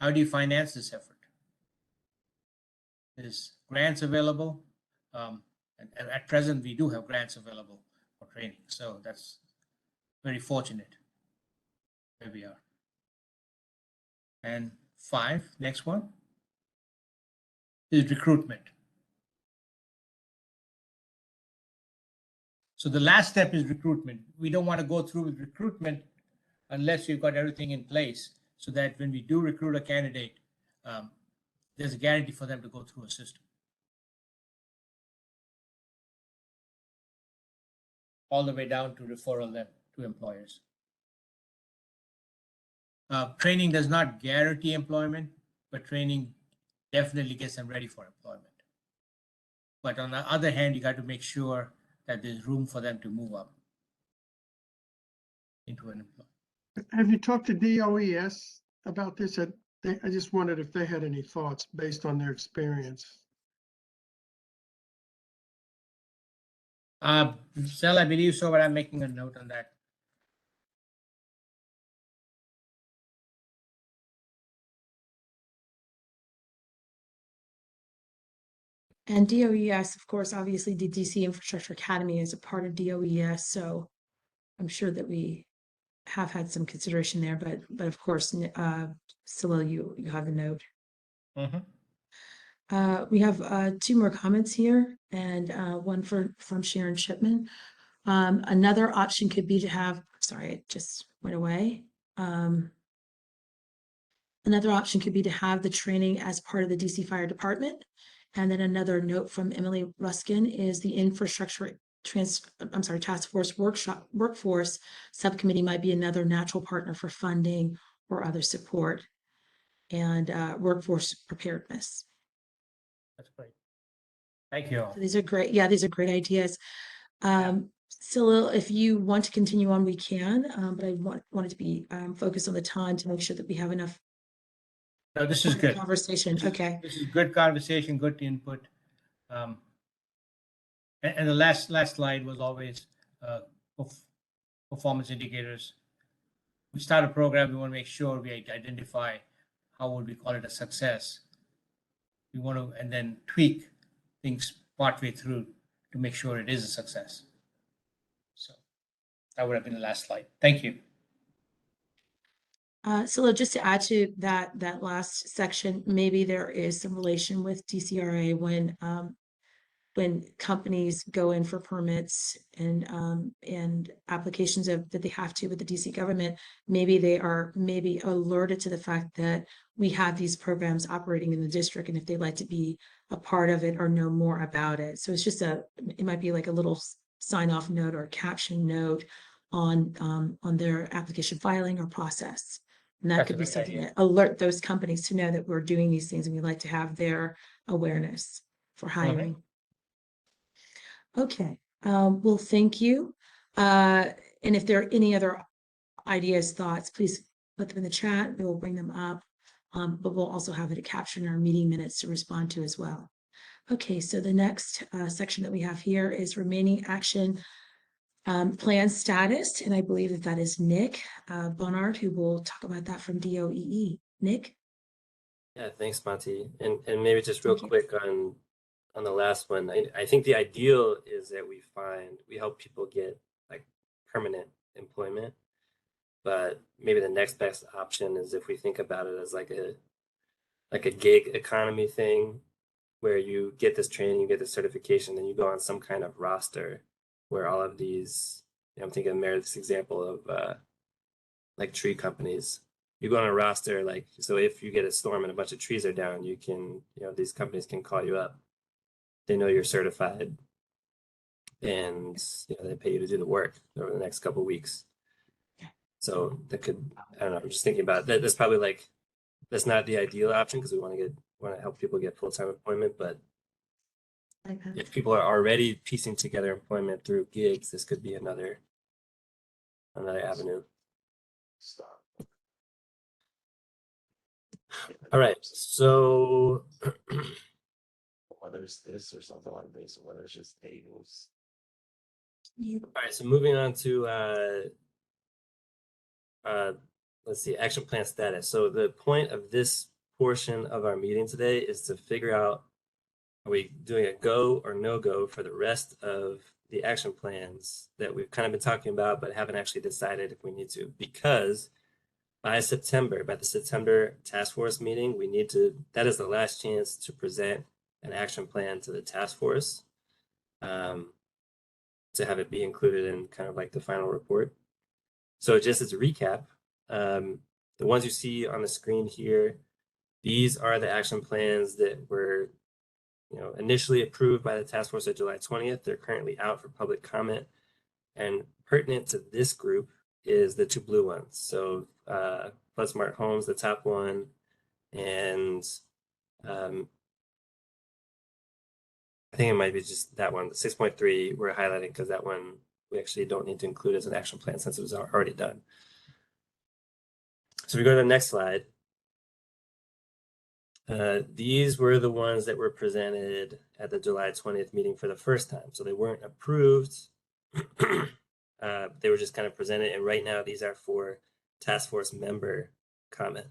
[SPEAKER 2] How do you finance this effort? There's grants available. And at present, we do have grants available for training. So that's very fortunate where we are. And 5, next one, is recruitment. So the last step is recruitment. We don't want to go through with recruitment unless we've got everything in place so that when we do recruit a candidate, there's a guarantee for them to go through a system. All the way down to referral them to employers. Training does not guarantee employment, but training definitely gets them ready for employment. But on the other hand, you got to make sure that there's room for them to move up into an employment.
[SPEAKER 4] Have you talked to DOES about this, that I just wondered if they had any thoughts based on their experience.
[SPEAKER 2] Sal, I believe so, but I'm making a note on that.
[SPEAKER 1] And DOES, of course, obviously the DC Infrastructure Academy is a part of DOES, so I'm sure that we have had some consideration there, but of course, Scylla, you have the note. We have 2 more comments here, and one from Sharon Shipman. Another option could be to have, sorry, it just went away. Another option could be to have the training as part of the DC Fire Department. And then another note from Emily Ruskin is the infrastructure task force workforce subcommittee might be another natural partner for funding or other support and workforce preparedness.
[SPEAKER 2] That's great. Thank you all.
[SPEAKER 1] So these are great. Yeah, these are great ideas. Scylla, if you want to continue on, we can, but I wanted to be focused on the time to make sure that we have enough
[SPEAKER 2] No, this is good.
[SPEAKER 1] conversation. Okay.
[SPEAKER 2] This is good conversation, good input. And the last slide was always performance indicators. We start a program, we want to make sure we identify how would we call it a success. We want to, and then tweak things partway through to make sure it is a success. So that would have been the last slide. Thank you.
[SPEAKER 1] Scylla, just to add to that last section, maybe there is some relation with DCRA when companies go in for permits and applications that they have to with the DC government, maybe they are alerted to the fact that we have these programs operating in the district, and if they'd like to be a part of it or know more about it. So it's just it might be like a little sign off note or caption note on their application filing or process. And that
[SPEAKER 2] That's a
[SPEAKER 1] could be
[SPEAKER 2] great
[SPEAKER 1] something
[SPEAKER 2] idea.
[SPEAKER 1] that alert those companies to know that we're doing these things and we'd like to have their awareness for hiring. Okay, well, thank you. And if there are any other ideas, thoughts, please put them in the chat. We will bring them up. But we'll also have it captured in our meeting minutes to respond to as well. Okay, so the next section that we have here is remaining action plan status. And I believe that is Nick Bonnard, who will talk about that from DOEE. Nick?
[SPEAKER 3] Yeah, thanks, Monty. And maybe just real
[SPEAKER 1] Thank you.
[SPEAKER 3] quick on the last one, I think the ideal is that we help people get like permanent employment, but maybe the next best option is if we think about it as like a gig economy thing, where you get this training, you get this certification, then you go on some kind of roster where all of these, I'm thinking of Meredith's example of like tree companies. You go on a roster, like, so if you get a storm and a bunch of trees are down, you can, these companies can call you up. They know you're certified, and they pay you to do the work over the next couple of weeks. So that could, I don't know, I'm just thinking about that. That's probably like, that's not the ideal option because we want to help people get full-time employment. But if people are already piecing together employment through gigs, this could be another avenue. All right, so
[SPEAKER 8] whether it's this or something like this, or whether it's just tables.
[SPEAKER 3] all right, so moving on to let's see, action plan status. So the point of this portion of our meeting today is to figure out, are we doing a go or no go for the rest of the action plans that we've kind of been talking about, but haven't actually decided if we need to, because by the September task force meeting, that is the last chance to present an action plan to the task force, to have it be included in kind of like the final report. So just as a recap, the ones you see on the screen here, these are the action plans that were initially approved by the task force on July 20th. They're currently out for public comment, and pertinent to this group is the 2 blue ones. So Flood Smart Homes, the top one, and I think it might be just that one, the 6.3 we're highlighting because that one we actually don't need to include as an action plan since it was already done. So we go to the next slide. These were the ones that were presented at the July 20th meeting for the first time. So they weren't approved. They were just kind of presented. And right now, these are for task force member comment.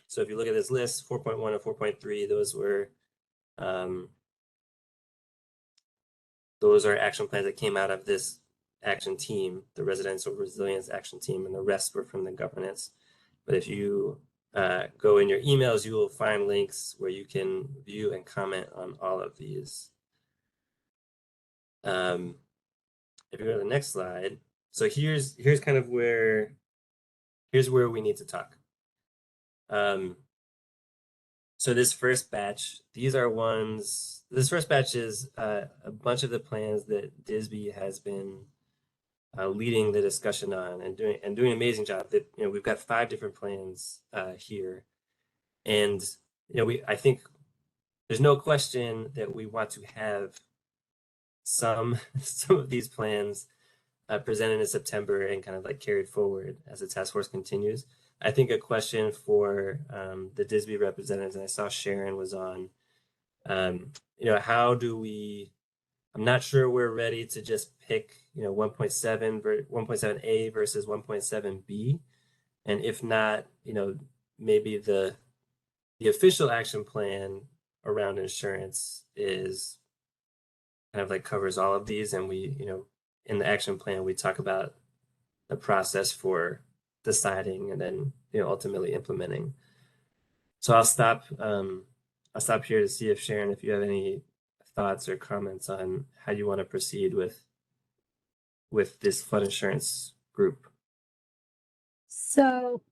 [SPEAKER 3] So if you look at this list, 4.1 and 4.3, those are action plans that came out of this action team, the residential resilience action team, and the rest were from the governance. But if you go in your emails, you will find links where you can view and comment on all of these. If you go to the next slide, so here's kind of where we need to talk. So this first batch, this first batch is a bunch of the plans that DISB has been leading the discussion on and doing an amazing job. That we've got 5 different plans here, and I think there's no question that we want to have some of these plans presented in September and kind of like carried forward as the task force continues. I think a question for the DISB representatives, and I saw Sharon was on, how do we, I'm not sure we're ready to just pick, 1.7A versus 1.7B. And if not, maybe the official action plan around insurance is kind of like covers all of these. And we, in the action plan, we talk about the process for deciding and then, ultimately implementing. So I'll stop here to see if Sharon, if you have any thoughts or comments on how you want to proceed with this flood insurance group.
[SPEAKER 9] So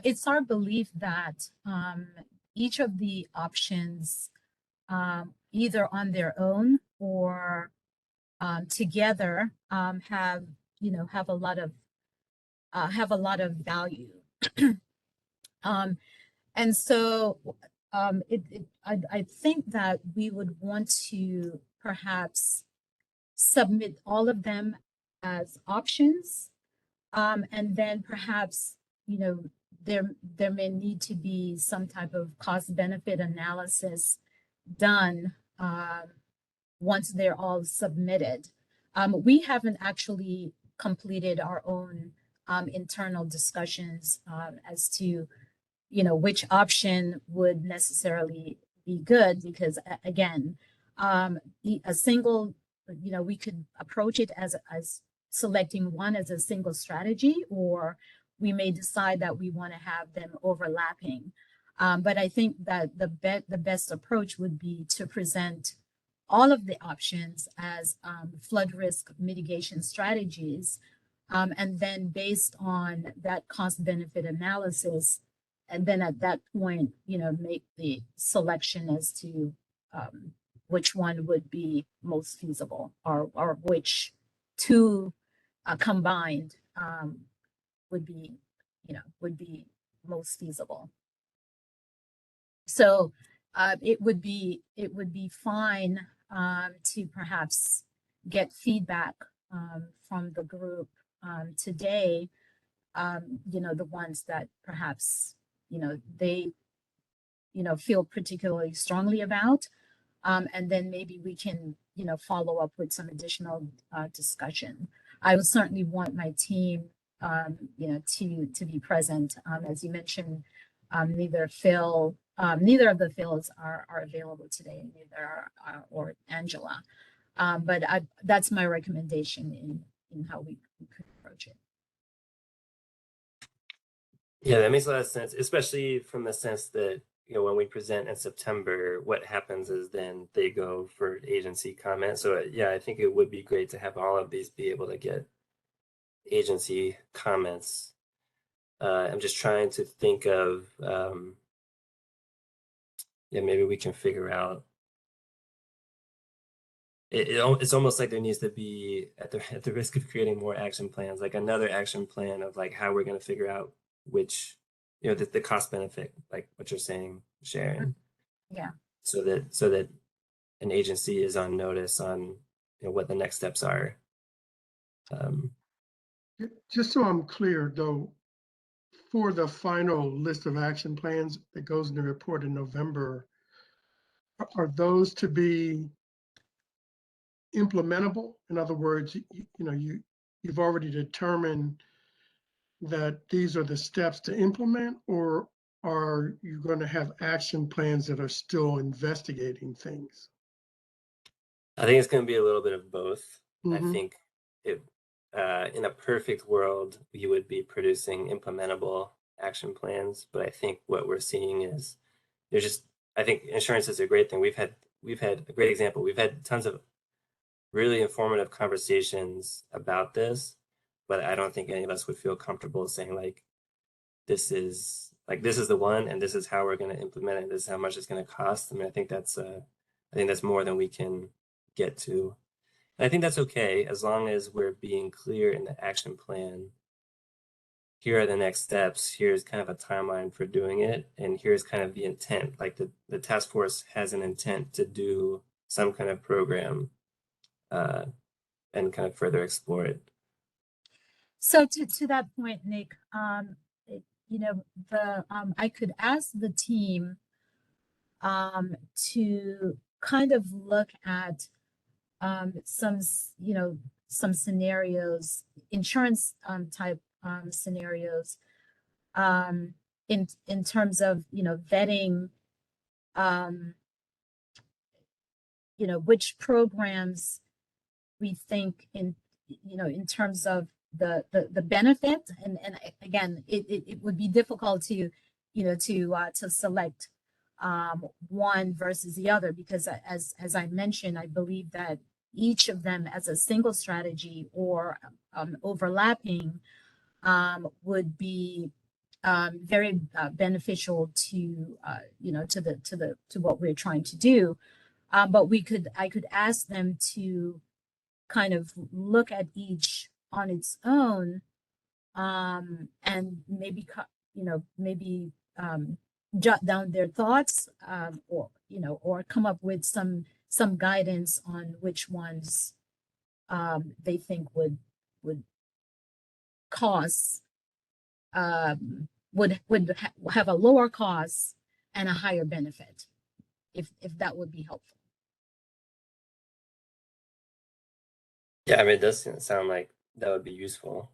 [SPEAKER 9] it's our belief that each of the options, either on their own or together, have a lot of value. And so I think that we would want to perhaps submit all of them as options, and then perhaps there may need to be some type of cost benefit analysis done once they're all submitted. We haven't actually completed our own internal discussions as to which option would necessarily be good, because again, a single, we could approach it as selecting one as a single strategy, or we may decide that we want to have them overlapping. But I think that the best approach would be to present all of the options as flood risk mitigation strategies, and then based on that cost benefit analysis, and then at that point, make the selection as to which one would be most feasible, or which two combined would be most feasible. So it would be fine to perhaps get feedback from the group today, the ones that perhaps they feel particularly strongly about, and then maybe we can follow up with some additional discussion. I would certainly want my team to be present. As you mentioned, neither of the Phils are available today, neither or Angela. But that's my recommendation in how we could approach it.
[SPEAKER 3] Yeah, that makes a lot of sense, especially from the sense that, when we present in September, what happens is then they go for agency comment. So yeah, I think it would be great to have all of these be able to get agency comments. I'm just trying to think of, maybe we can figure out. It's almost like there needs to be, at the risk of creating more action plans, like another action plan of like how we're going to figure out which, the cost benefit, like what you're saying, Sharon.
[SPEAKER 9] Yeah.
[SPEAKER 3] So that an agency is on notice on what the next steps are.
[SPEAKER 4] Just so I'm clear, though, for the final list of action plans that goes in the report in November, are those to be implementable? In other words, you've already determined that these are the steps to implement, or are you going to have action plans that are still investigating things?
[SPEAKER 3] I think it's going to be a little bit of both. I
[SPEAKER 4] Mhm.
[SPEAKER 3] think if in a perfect world, we would be producing implementable action plans. But I think what we're seeing is there's just, I think insurance is a great thing. We've had a great example. We've had tons of really informative conversations about this, but I don't think any of us would feel comfortable saying like, this is the one, and this is how we're going to implement it. This is how much it's going to cost. I mean, I think that's more than we can get to. And I think that's okay as long as we're being clear in the action plan. Here are the next steps. Here's kind of a timeline for doing it, and here's kind of the intent. Like the task force has an intent to do some kind of program, and kind of further explore it.
[SPEAKER 9] So to that point, Nick, I could ask the team to kind of look at some scenarios, insurance type scenarios, in terms of vetting which programs we think in terms of the benefit, and again it would be difficult to to select one versus the other, because as I mentioned, I believe that each of them as a single strategy or overlapping would be very beneficial to to what we're trying to do. But I could ask them to kind of look at each on its own, and maybe jot down their thoughts, or come up with some guidance on which ones they think would cost have a lower cost and a higher benefit, if that would be helpful.
[SPEAKER 3] Yeah, I mean, it does sound like that would be useful.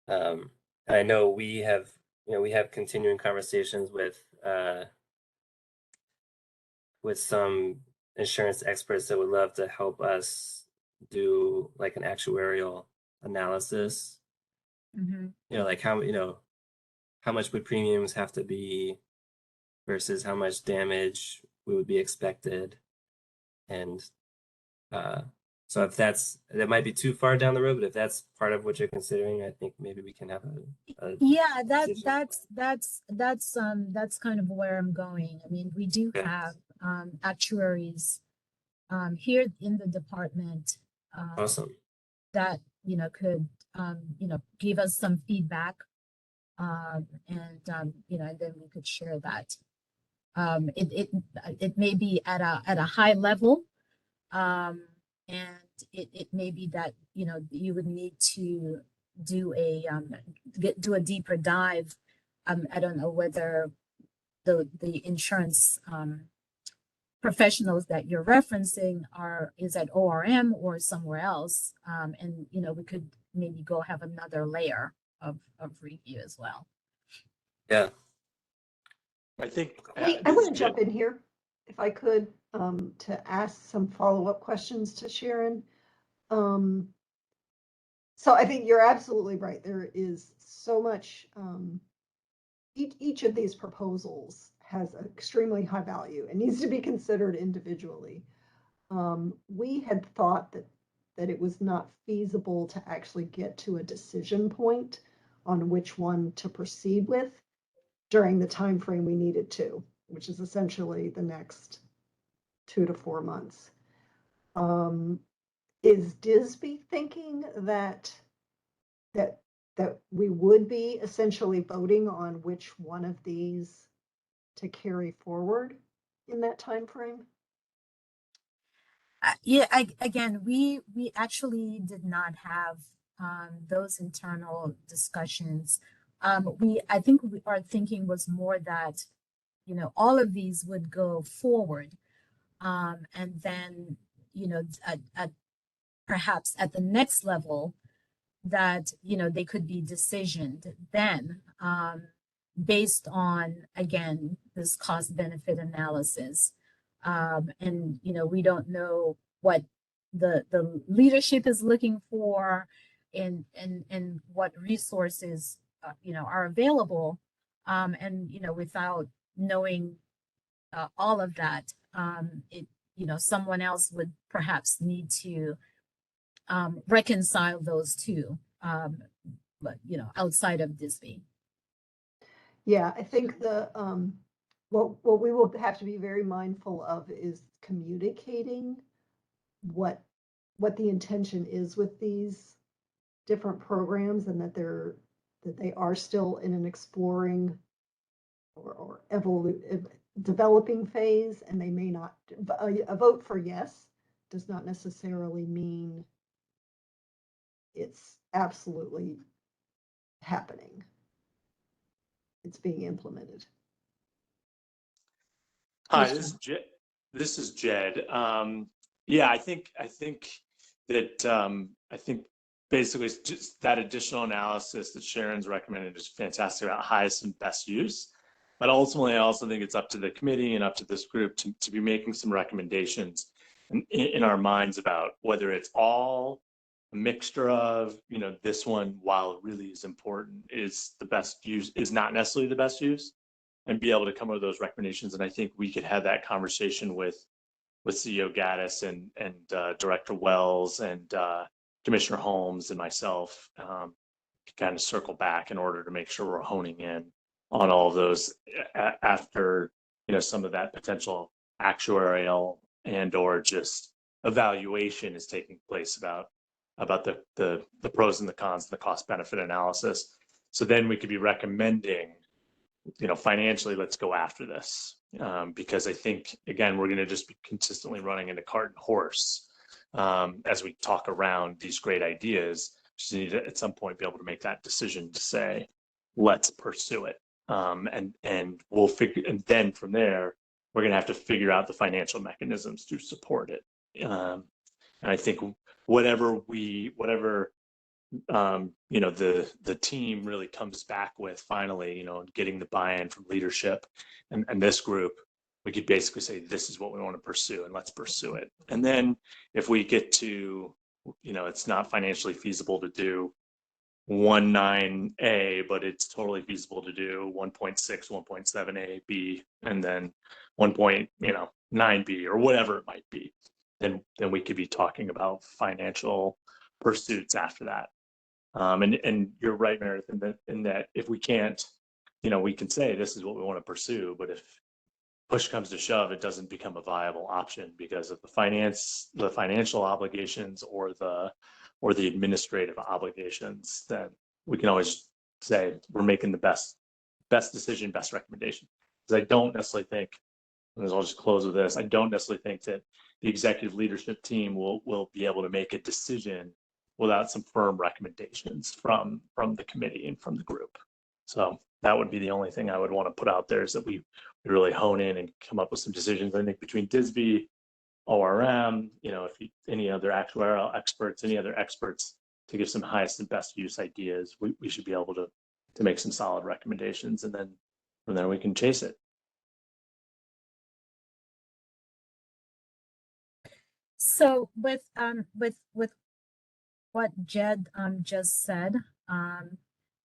[SPEAKER 3] I know we have continuing conversations with some insurance experts that would love to help us do like an actuarial analysis. Like how much would premiums have to be versus how much damage would be expected, and so if that might be too far down the road, but if that's part of what you're considering, I think maybe we can have a
[SPEAKER 9] Yeah,
[SPEAKER 3] decision.
[SPEAKER 9] that's kind of where I'm going. I mean, we do
[SPEAKER 3] Okay.
[SPEAKER 9] have actuaries here in the department
[SPEAKER 3] Awesome.
[SPEAKER 9] that could give us some feedback, and and then we could share that. It may be at a high level, and it may be that you would need to do a deeper dive. I don't know whether the insurance professionals that you're referencing is at ORM or somewhere else, and we could maybe go have another layer of review as well.
[SPEAKER 3] Yeah.
[SPEAKER 6] I think.
[SPEAKER 5] Hey, I want to jump in here, if I could, to ask some follow-up questions to Sharon. So I think you're absolutely right. There is so much, each of these proposals has an extremely high value and needs to be considered individually. We had thought that it was not feasible to actually get to a decision point on which one to proceed with during the time frame we needed to, which is essentially the next 2 to 4 months. Is DISB thinking that we would be essentially voting on which one of these to carry forward in that time frame?
[SPEAKER 9] Yeah, again, we actually did not have those internal discussions. I think our thinking was more that, you know, all of these would go forward. And then, you know, perhaps at the next level that, you know, they could be decisioned then, based on, again, this cost benefit analysis. And, you know, we don't know what the leadership is looking for and what resources, you know, are available. And, you know, without knowing all of that, you know, someone else would perhaps need to reconcile those two, but, you know, outside of Disney.
[SPEAKER 5] Yeah, I think what we will have to be very mindful of is communicating what the intention is with these different programs, and that they are still in an exploring or developing phase, and they may not, a vote for yes does not necessarily mean it's absolutely happening. It's being implemented.
[SPEAKER 8] Hi, this is Jed. Yeah, I think that I think basically it's just that additional analysis that Sharon's recommended is fantastic about highest and best use. But ultimately, I also think it's up to the committee and up to this group to be making some recommendations in our minds about whether it's all a mixture of, you know, this one, while it really is important, is the best use, is not necessarily the best use, and be able to come up with those recommendations. And I think we could have that conversation with CEO Gaddis and Director Wells and Commissioner Holmes and myself, to kind of circle back in order to make sure we're honing in on all of those after, you know, some of that potential actuarial and or just evaluation is taking place about the pros and the cons and the cost benefit analysis. So then we could be recommending, you know, financially, let's go after this, because I think, again, we're going to just be consistently running into cart and horse as we talk around these great ideas. Just need to at some point be able to make that decision to say, let's pursue it, and we'll figure. And then from there, we're going to have to figure out the financial mechanisms to support it. And I think whatever you know, the team really comes back with finally, you know, getting the buy-in from leadership and this group, we could basically say, this is what we want to pursue and let's pursue it. And then if we get to, you know, it's not financially feasible to do 1.9A, but it's totally feasible to do 1.6, 1.7A, B, and then 1.9B or whatever it might be, then we could be talking about financial pursuits after that. And you're right, Meredith, in that if we can't, you know, we can say this is what we want to pursue, but if push comes to shove, it doesn't become a viable option because of the financial obligations or the administrative obligations, then we can always say we're making the best decision, best recommendation. Because I don't necessarily think, and I'll just close with this, I don't necessarily think that the executive leadership team will be able to make a decision without some firm recommendations from the committee and from the group. So that would be the only thing I would want to put out there, is that we really hone in and come up with some decisions. I think between DISB, ORM, you know, any other actuarial experts, any other experts to give some highest and best use ideas, we should be able to make some solid recommendations, and then from there we can chase it.
[SPEAKER 9] So with what Jed just said,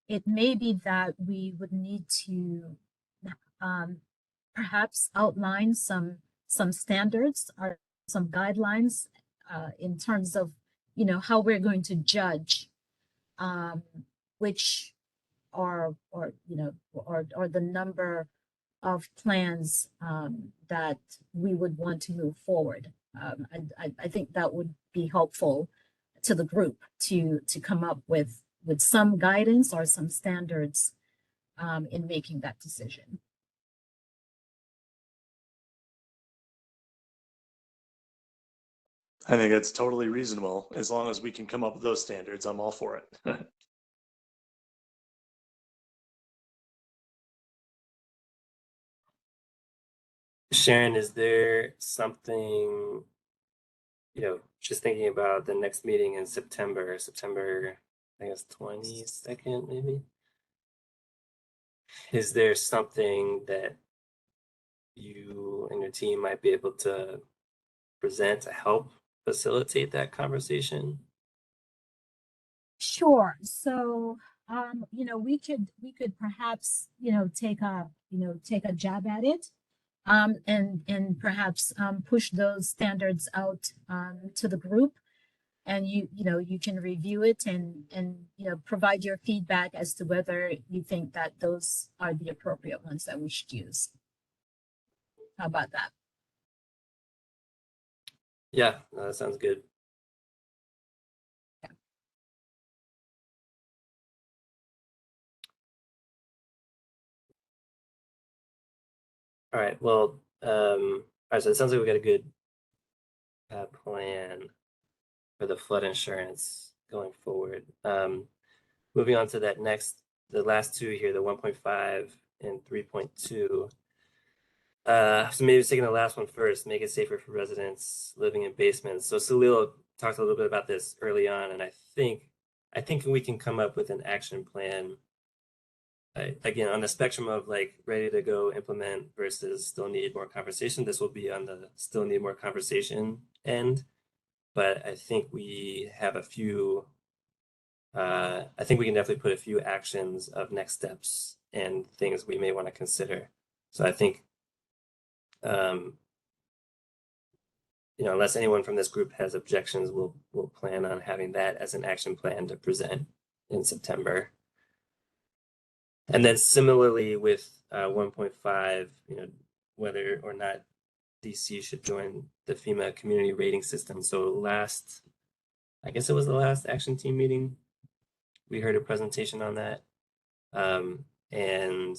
[SPEAKER 9] it may be that we would need to perhaps outline some standards or some guidelines in terms of, you know, how we're going to judge which or you know, or the number of plans that we would want to move forward. I think that would be helpful to the group to come up with some guidance or some standards in making that decision.
[SPEAKER 8] I think that's totally reasonable. As long as we can come up with those standards, I'm all for it.
[SPEAKER 3] Sharon, is there something, just thinking about the next meeting in September, I guess 22nd, maybe? Is there something that you and your team might be able to present to help facilitate that conversation?
[SPEAKER 9] Sure. So, we could perhaps, take a jab at it. And perhaps push those standards out to the group, and you can review it and provide your feedback as to whether you think that those are the appropriate ones that we should use. How about that?
[SPEAKER 3] Yeah, no, that sounds good. All right, well, all right, so it sounds like we got a good plan for the flood insurance going forward. Moving on to the last two here, the 1.5 and 3.2. So maybe taking the last one first, make it safer for residents living in basements. So Salil talked a little bit about this early on, and I think we can come up with an action plan. Again, on the spectrum of like ready to go implement versus still need more conversation, this will be on the still need more conversation end. But I think we have a few, I think we can definitely put a few actions of next steps and things we may want to consider. So I think, unless anyone from this group has objections, we'll plan on having that as an action plan to present in September. And then similarly with 1.5, whether or not DC should join the FEMA community rating system. So I guess it was the last action team meeting, we heard a presentation on that. And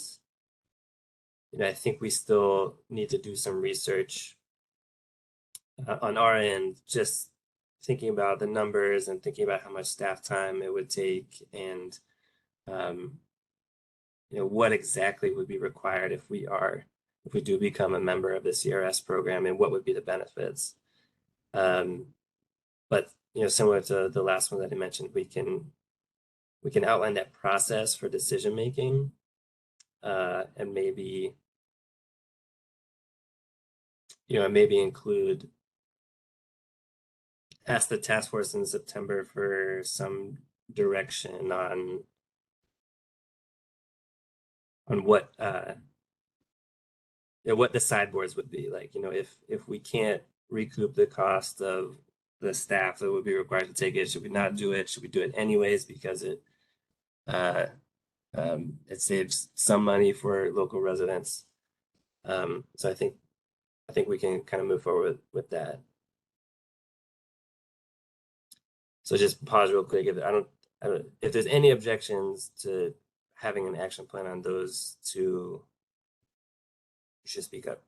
[SPEAKER 3] I think we still need to do some research on our end, just thinking about the numbers and thinking about how much staff time it would take, and what exactly would be required if we do become a member of the CRS program, and what would be the benefits. But similar to the last one that I mentioned, we can outline that process for decision making, and maybe include, ask the task force in September for some direction on what what the sideboards would be like. If we can't recoup the cost of the staff that would be required to take it, should we not do it? Should we do it anyways because it saves some money for local residents? So I think we can kind of move forward with that. So just pause real quick. If there's any objections to having an action plan on those two, you should speak up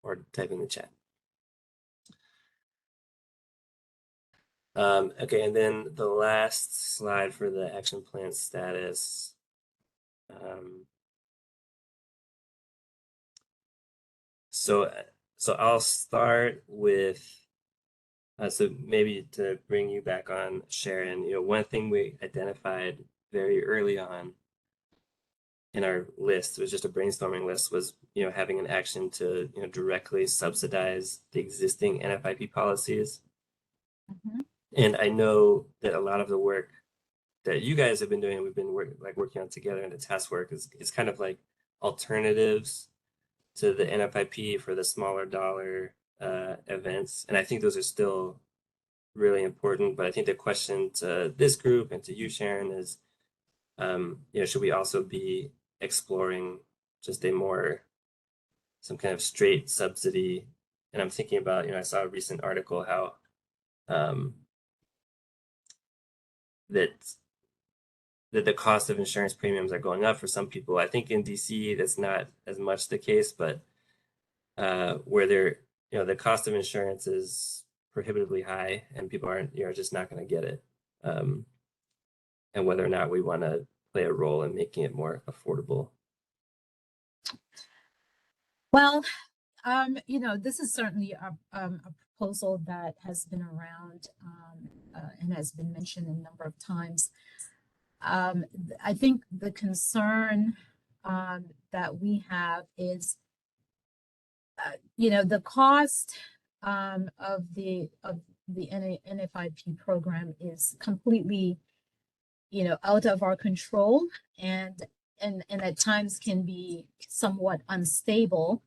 [SPEAKER 3] or type in the chat. Okay, and then the last slide for the action plan status. So I'll start with, so maybe to bring you back on, Sharon, one thing we identified very early on in our list, it was just a brainstorming list, was having an action to directly subsidize the existing NFIP policies.
[SPEAKER 9] Mhm.
[SPEAKER 3] And I know that a lot of the work that you guys have been doing, we've been working on together in the task work, is kind of like alternatives to the NFIP for the smaller dollar events. And I think those are still really important. But I think the question to this group and to you, Sharon, is, should we also be exploring just some kind of straight subsidy? And I'm thinking about, I saw a recent article how that the cost of insurance premiums are going up for some people. I think in DC that's not as much the case, but where the cost of insurance is prohibitively high and people aren't, just not going to get it. And whether or not we want to play a role in making it more affordable.
[SPEAKER 9] Well, this is certainly a proposal that has been around and has been mentioned a number of times. I think the concern that we have is, the cost of the NFIP program is completely, out of our control, and at times can be somewhat unstable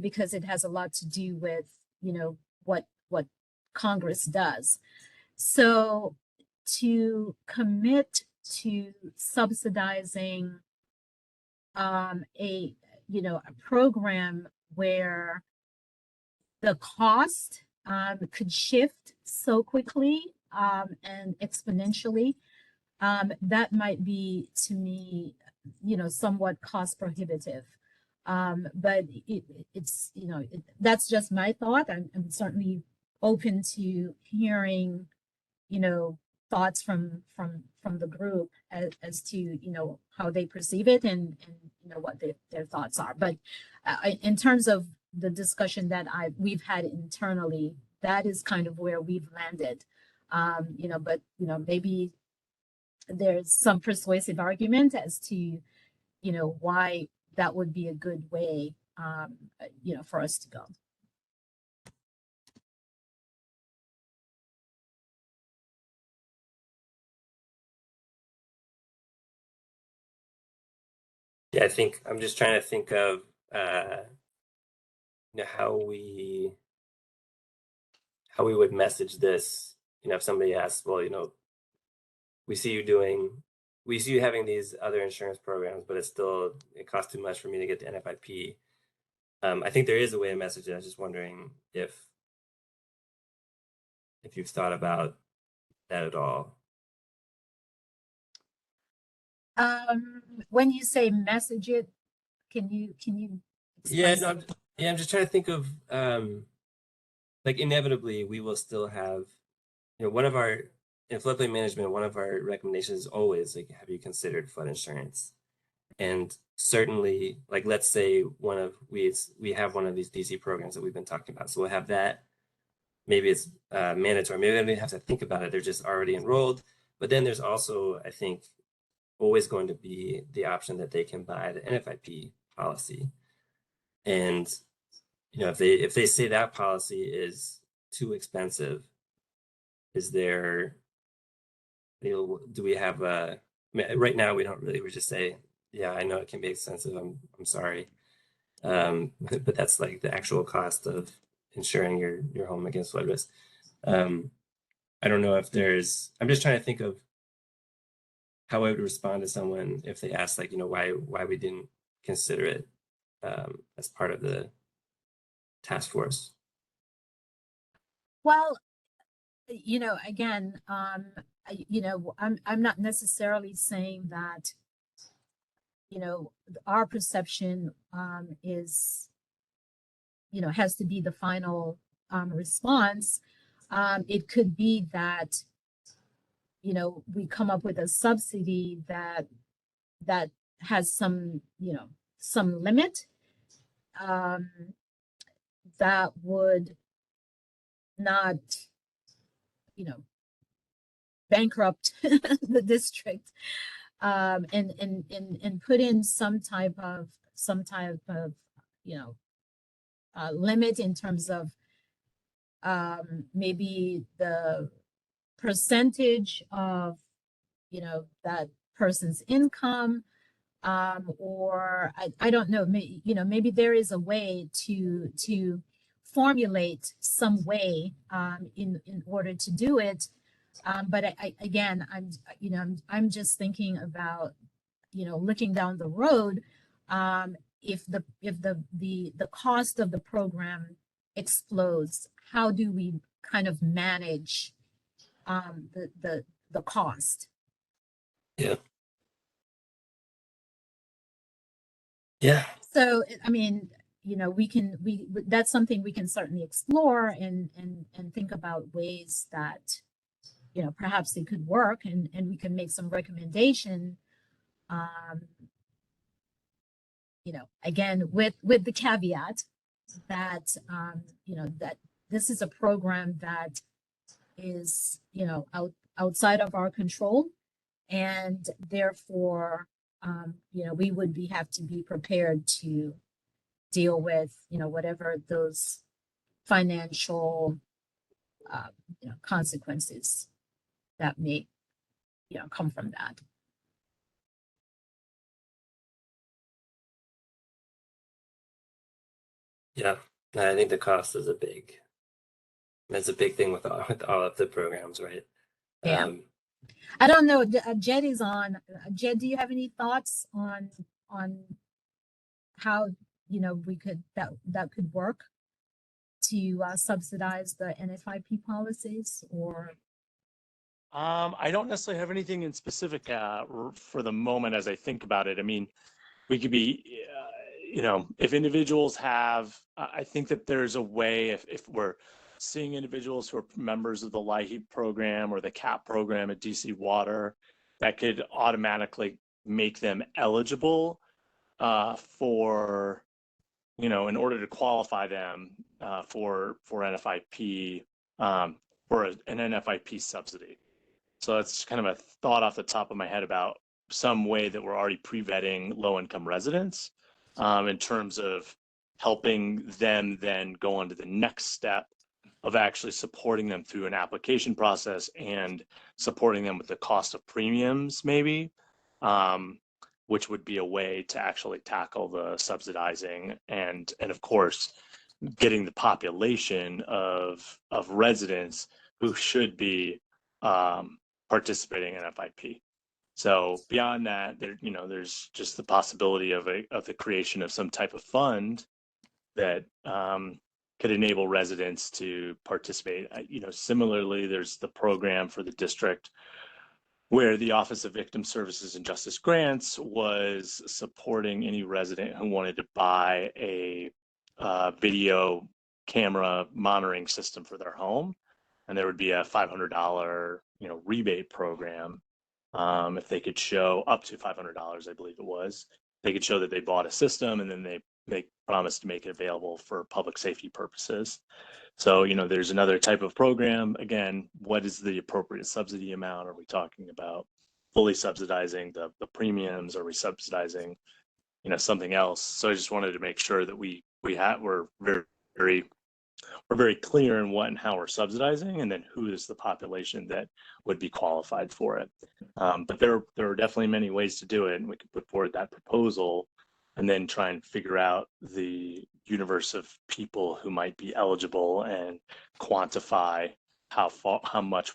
[SPEAKER 9] because it has a lot to do with, what Congress does. So to commit to subsidizing a program where the cost could shift so quickly and exponentially, that might be, to me, somewhat cost prohibitive. But that's just my thought. I'm certainly open to hearing, thoughts from the group as to, how they perceive it and what their thoughts are. But in terms of the discussion that we've had internally, that is kind of where we've landed. But maybe there's some persuasive argument as to, why that would be a good way, for us to go.
[SPEAKER 3] Yeah, I think I'm just trying to think of how we would message this. If somebody asks, well, we see you having these other insurance programs, but it costs too much for me to get the NFIP. I think there is a way to message it. I was just wondering if you've thought about that at all.
[SPEAKER 9] When you say message it, can you
[SPEAKER 3] Yeah,
[SPEAKER 9] explain?
[SPEAKER 3] no, I'm just trying to think of like inevitably we will still have, one of our in floodplain management, one of our recommendations is always like, have you considered flood insurance? And certainly, like, let's say we have one of these DC programs that we've been talking about, so we'll have that. Maybe it's mandatory. Maybe they don't even have to think about it. They're just already enrolled. But then there's also, I think, always going to be the option that they can buy the NFIP policy. And if they say that policy is too expensive, is there, do we have right now we don't really, we just say, yeah, I know it can be expensive, I'm sorry, but that's like the actual cost of insuring your home against flood risk. I don't know if I'm just trying to think of how I would respond to someone if they asked, like, why we didn't consider it as part of the task force.
[SPEAKER 9] Well, again, I'm not necessarily saying that, our perception is, has to be the final response. It could be that, we come up with a subsidy that has some limit that would not, bankrupt the district, and put in some type of limit in terms of maybe the percentage of that person's income, or I don't know, maybe there is a way to formulate some way in order to do it. But again, I'm just thinking about, looking down the road, if the cost of the program explodes, how do we kind of manage the cost?
[SPEAKER 3] Yeah. Yeah.
[SPEAKER 9] So, I mean, that's something we can certainly explore and think about ways that, perhaps they could work, and we can make some recommendation again, with the caveat that, that this is a program that is, outside of our control. And therefore, we would have to be prepared to deal with, whatever those financial, consequences that may, come from that.
[SPEAKER 3] Yeah, I think the cost is that's a big thing with all of the programs, right?
[SPEAKER 9] Yeah. I don't know. Jed is on. Jed, do you have any thoughts on how we could that could work to subsidize the NFIP policies? Or
[SPEAKER 8] I don't necessarily have anything in specific for the moment as I think about it. I mean, we could be, if individuals have, I think that there's a way if we're seeing individuals who are members of the LIHEAP program or the CAP program at DC Water, that could automatically make them eligible for, in order to qualify them for NFIP, for an NFIP subsidy. So that's kind of a thought off the top of my head about some way that we're already pre-vetting low-income residents in terms of helping them then go on to the next step of actually supporting them through an application process and supporting them with the cost of premiums, maybe, which would be a way to actually tackle the subsidizing and of course, getting the population of residents who should be participating in FIP. So beyond that, there's just the possibility of the creation of some type of fund that could enable residents to participate. Similarly, there's the program for the district where the Office of Victim Services and Justice Grants was supporting any resident who wanted to buy a video camera monitoring system for their home. And there would be a $500, rebate program. If they could show up to $500, I believe it was, they could show that they bought a system and then they promised to make it available for public safety purposes. So, there's another type of program. Again, what is the appropriate subsidy amount? Are we talking about fully subsidizing the premiums? Are we subsidizing, something else? So I just wanted to make sure that we're very clear in what and how we're subsidizing, and then who is the population that would be qualified for it. But there are definitely many ways to do it, and we could put forward that proposal and then try and figure out the universe of people who might be eligible and quantify how much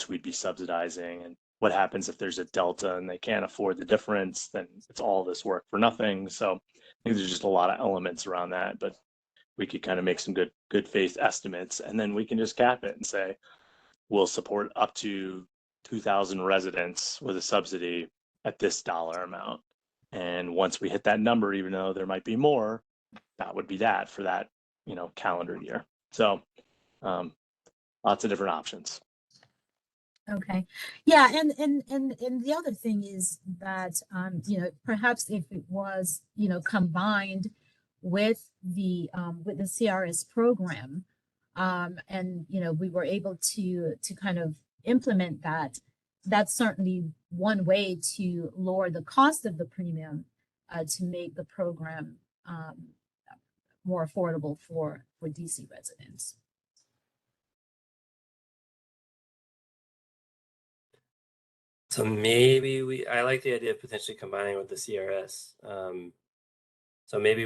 [SPEAKER 8] we'd be subsidizing, and what happens if there's a delta and they can't afford the difference, then it's all this work for nothing. So I think there's just a lot of elements around that, but we could kind of make some good faith estimates, and then we can just cap it and say, we'll support up to 2,000 residents with a subsidy at this dollar amount. And once we hit that number, even though there might be more, that would be that for that, calendar year. So lots of different options.
[SPEAKER 9] Okay. Yeah. And the other thing is that, perhaps if it was, combined with the CRS program, and, we were able to kind of implement that, that's certainly one way to lower the cost of the premium, to make the program more affordable for DC residents.
[SPEAKER 3] So maybe I like the idea of potentially combining with the CRS. So maybe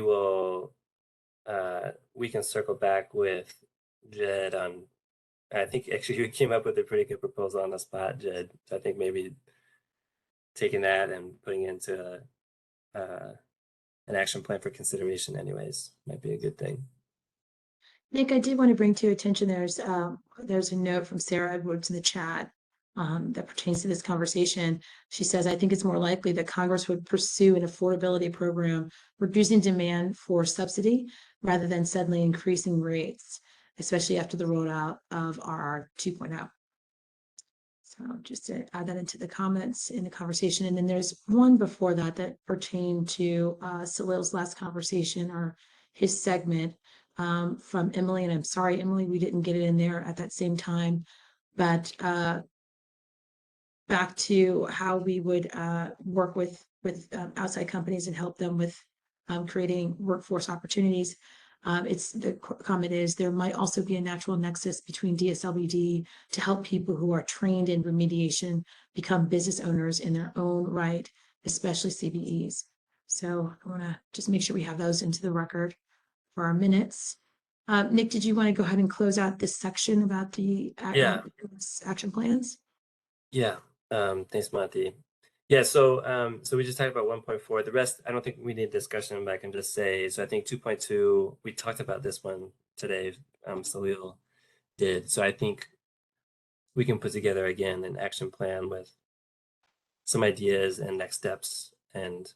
[SPEAKER 3] we can circle back with Jed on, I think actually you came up with a pretty good proposal on the spot, Jed. So I think maybe taking that and putting it into an action plan for consideration anyways might be a good thing.
[SPEAKER 1] Nick, I did want to bring to your attention, there's a note from Sarah Edwards in the chat that pertains to this conversation. She says, I think it's more likely that Congress would pursue an affordability program, reducing demand for subsidy rather than suddenly increasing rates, especially after the rollout of RR 2.0. So So just to add that into the comments in the conversation. And then there's one before that that pertained to Salil's last conversation or his segment from Emily. And I'm sorry, Emily, we didn't get it in there at that same time. But back to how we would work with outside companies and help them with creating workforce opportunities. It's the comment is there might also be a natural nexus between DSLBD to help people who are trained in remediation become business owners in their own right, especially CBEs. So I want to just make sure we have those into the record for our minutes. Nick, did you want to go ahead and close out this section about the action plans?
[SPEAKER 3] Yeah. Thanks, Monty. Yeah, so we just talked about 1.4. The rest, I don't think we need discussion, but I can just say, so I think 2.2, we talked about this one today, Salil did. So I think we can put together again an action plan with some ideas and next steps. And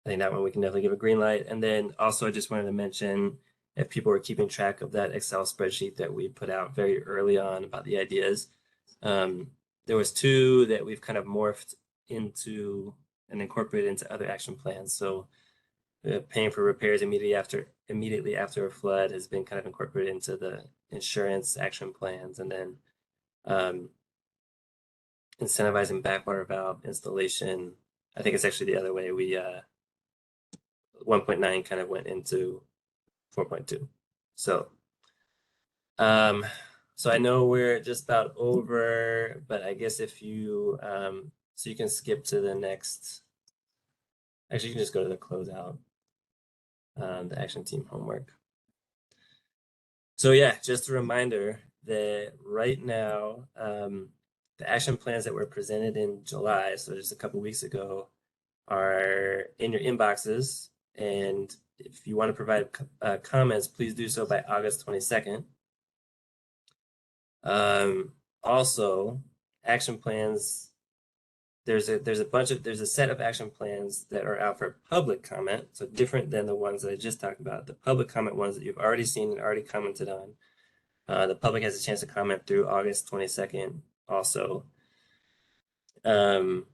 [SPEAKER 3] I think that one we can definitely give a green light. And then also I just wanted to mention, if people are keeping track of that Excel spreadsheet that we put out very early on about the ideas, there was 2 that we've kind of morphed into and incorporated into other action plans. So paying for repairs immediately after a flood has been kind of incorporated into the insurance action plans, and then incentivizing backwater valve installation. I think it's actually the other way. We 1.9 kind of went into 4.2. So so I know we're just about over, but I guess if you so you can skip to the next. Actually, you can just go to the closeout, the action team homework. So yeah, just a reminder that right now, the action plans that were presented in July, so just a couple weeks ago, are in your inboxes. And if you want to provide comments, please do so by August 22nd. Also, action plans. There's a set of action plans that are out for public comment, so different than the ones that I just talked about. The public comment ones that you've already seen and already commented on. The public has a chance to comment through August 22nd also. And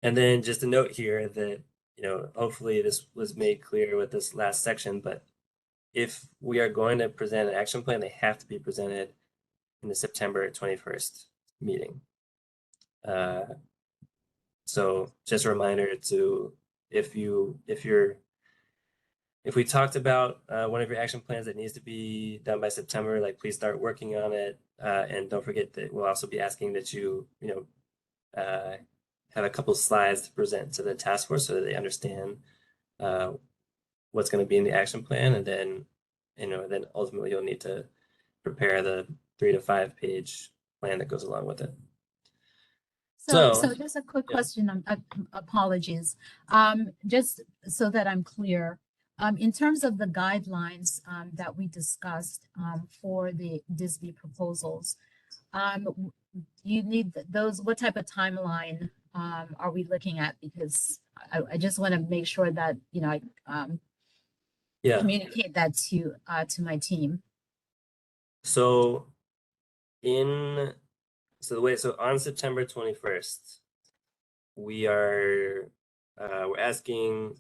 [SPEAKER 3] then just a note here that, hopefully this was made clear with this last section, but if we are going to present an action plan, they have to be presented in the September 21st meeting. So just a reminder to, if we talked about one of your action plans that needs to be done by September, like please start working on it. And don't forget that we'll also be asking that you have a couple slides to present to the task force so that they understand what's going to be in the action plan. And then, then ultimately you'll need to prepare the 3 to 5 page plan that goes along with it.
[SPEAKER 9] So just a quick question, apologies. Just so that I'm clear, in terms of the guidelines that we discussed for the DISB proposals, you need those, what type of timeline are we looking at? Because I just want to make sure that, I communicate that to my team.
[SPEAKER 3] So on September 21st, we're asking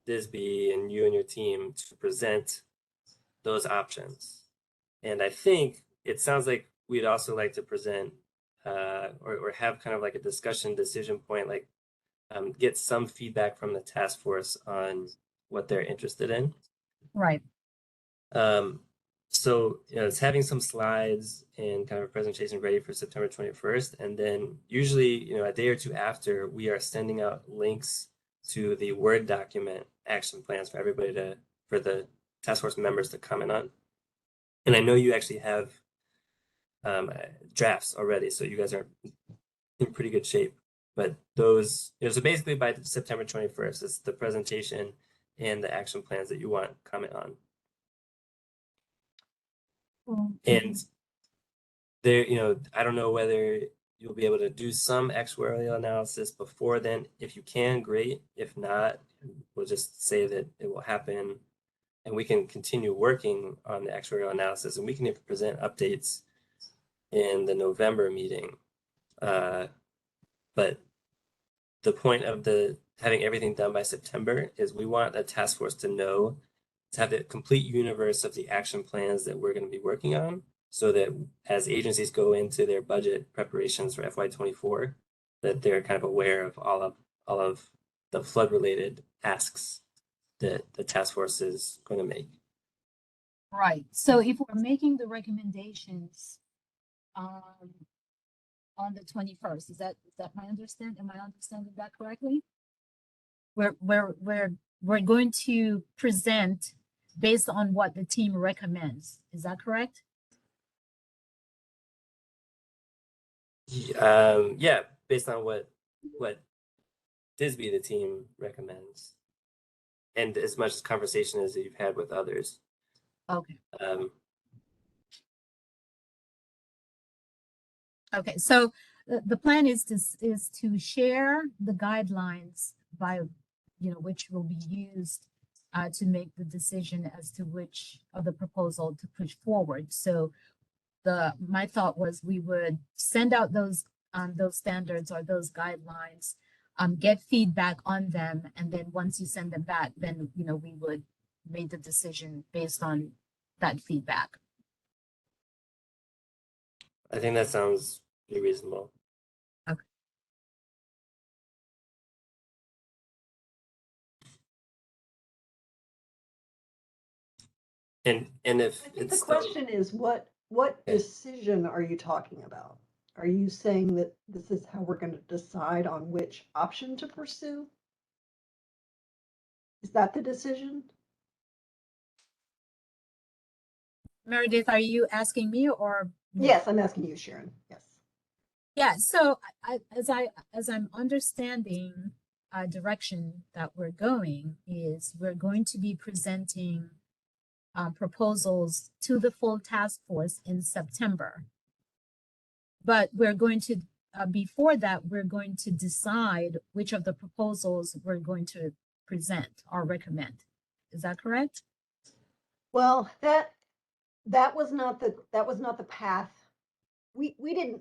[SPEAKER 3] DISB and you and your team to present those options. And I think it sounds like we'd also like to present or have kind of like a discussion decision point, like get some feedback from the task force on what they're interested in.
[SPEAKER 9] Right.
[SPEAKER 3] So it's having some slides and kind of a presentation ready for September 21st. And then usually, a day or 2 after, we are sending out links to the Word document action plans for everybody for the task force members to comment on. And I know you actually have drafts already, so you guys are in pretty good shape. But those, so basically by September 21st, it's the presentation and the action plans that you want comment on. And there, I don't know whether you'll be able to do some actuarial analysis before then. If you can, great. If not, we'll just say that it will happen and we can continue working on the actuarial analysis, and we can present updates in the November meeting. But the point of having everything done by September is we want a task force to have the complete universe of the action plans that we're going to be working on, so that as agencies go into their budget preparations for FY24, that they're kind of aware of all of the flood related asks that the task force is going to make.
[SPEAKER 9] Right. So if we're making the recommendations on the 21st, is that my understand? Am I understanding that correctly? We're going to present based on what the team recommends. Is that correct?
[SPEAKER 3] Yeah, based on what Disby, the team, recommends, and as much conversation as you've had with others.
[SPEAKER 9] Okay.
[SPEAKER 3] Okay.
[SPEAKER 9] So the plan is to share the guidelines by, which will be used to make the decision as to which of the proposal to push forward. So my thought was we would send out those standards or those guidelines, get feedback on them, and then once you send them back, then we would make the decision based on that feedback.
[SPEAKER 3] I think that sounds pretty reasonable.
[SPEAKER 9] Okay.
[SPEAKER 3] And if
[SPEAKER 5] I think
[SPEAKER 3] it's
[SPEAKER 5] the question is, what decision are you talking about? Are you saying that this is how we're going to decide on which option to pursue? Is that the decision?
[SPEAKER 9] Meredith, are you asking me or?
[SPEAKER 5] Yes, I'm asking you, Sharon. Yes.
[SPEAKER 9] Yeah, so as I'm understanding direction that we're going is we're going to be presenting proposals to the full task force in September. But we're going to, before that, we're going to decide which of the proposals we're going to present or recommend. Is that correct?
[SPEAKER 5] Well, that was not the path. We didn't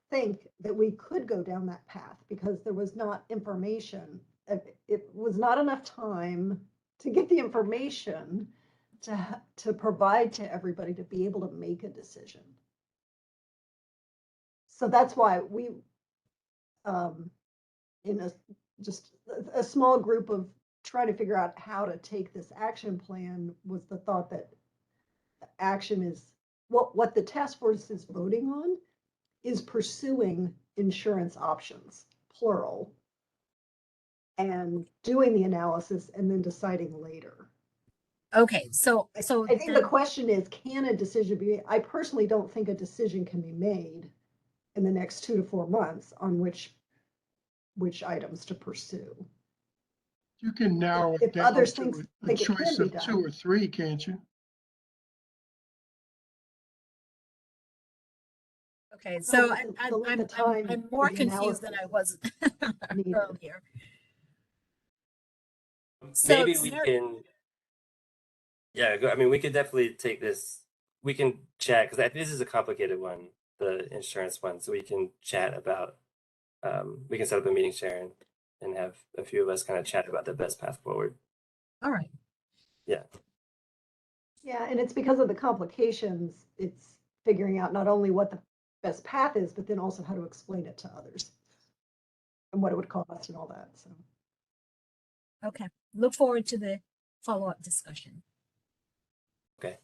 [SPEAKER 5] think that we could go down that path because there was not information. It was not enough time to get the information to provide to everybody to be able to make a decision. So that's why we, in just a small group of trying to figure out how to take this action plan, was the thought that action is what the task force is voting on is pursuing insurance options, plural, and doing the analysis and then deciding later.
[SPEAKER 9] Okay, so
[SPEAKER 5] I think the question is, can a decision be made? I personally don't think a decision can be made in the next 2 to 4 months on which items to pursue.
[SPEAKER 4] You can narrow
[SPEAKER 5] If
[SPEAKER 4] it down
[SPEAKER 5] others
[SPEAKER 4] to
[SPEAKER 5] think
[SPEAKER 4] a
[SPEAKER 5] it can
[SPEAKER 4] choice
[SPEAKER 5] be
[SPEAKER 4] of
[SPEAKER 5] done.
[SPEAKER 4] 2 or 3, can't you?
[SPEAKER 9] okay, so
[SPEAKER 5] with the time
[SPEAKER 9] I'm more
[SPEAKER 5] for the
[SPEAKER 9] confused than I was
[SPEAKER 5] needed.
[SPEAKER 9] earlier. So
[SPEAKER 3] Maybe we can, yeah, I mean, we could definitely take this, we can chat, because this is a complicated one, the insurance one, so we can chat about, we can set up a meeting, Sharon, and have a few of us kind of chat about the best path forward.
[SPEAKER 9] All right.
[SPEAKER 3] Yeah.
[SPEAKER 5] Yeah, and it's because of the complications, it's figuring out not only what the best path is, but then also how to explain it to others and what it would cost and all that, so.
[SPEAKER 9] Okay, look forward to the follow-up discussion.
[SPEAKER 3] Okay.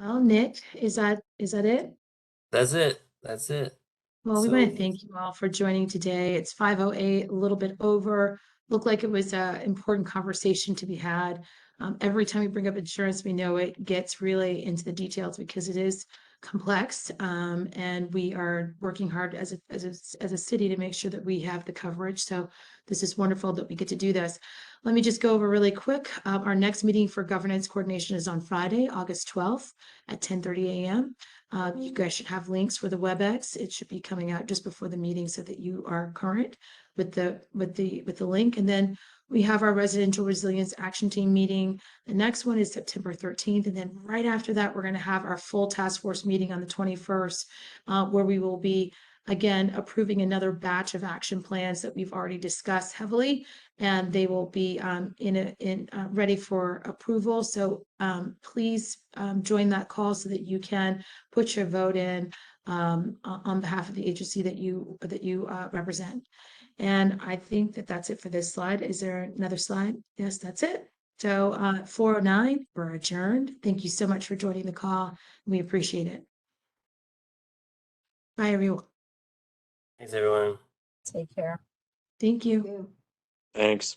[SPEAKER 1] Well, Nick, is that it?
[SPEAKER 3] That's it. That's it.
[SPEAKER 1] Well, we want
[SPEAKER 3] So-
[SPEAKER 1] to thank you all for joining today. It's 5:08, a little bit over. Looked like it was an important conversation to be had. Every time we bring up insurance, we know it gets really into the details because it is complex. And we are working hard as a city to make sure that we have the coverage. So this is wonderful that we get to do this. Let me just go over really quick. Our next meeting for governance coordination is on Friday, August 12th at 10:30 a.m. You guys should have links for the WebEx. It should be coming out just before the meeting so that you are current with the link. And then we have our Residential Resilience Action Team meeting. The next one is September 13th. And then right after that, we're going to have our full task force meeting on the 21st, where we will be again approving another batch of action plans that we've already discussed heavily, and they will be ready for approval. So please join that call so that you can put your vote in on behalf of the agency that you represent. And I think that that's it for this slide. Is there another slide? Yes, that's it. So 4:09, we're adjourned. Thank you so much for joining the call. We appreciate it. Bye, everyone.
[SPEAKER 3] Thanks, everyone.
[SPEAKER 9] Take care.
[SPEAKER 1] Thank you.
[SPEAKER 5] You.
[SPEAKER 8] Thanks.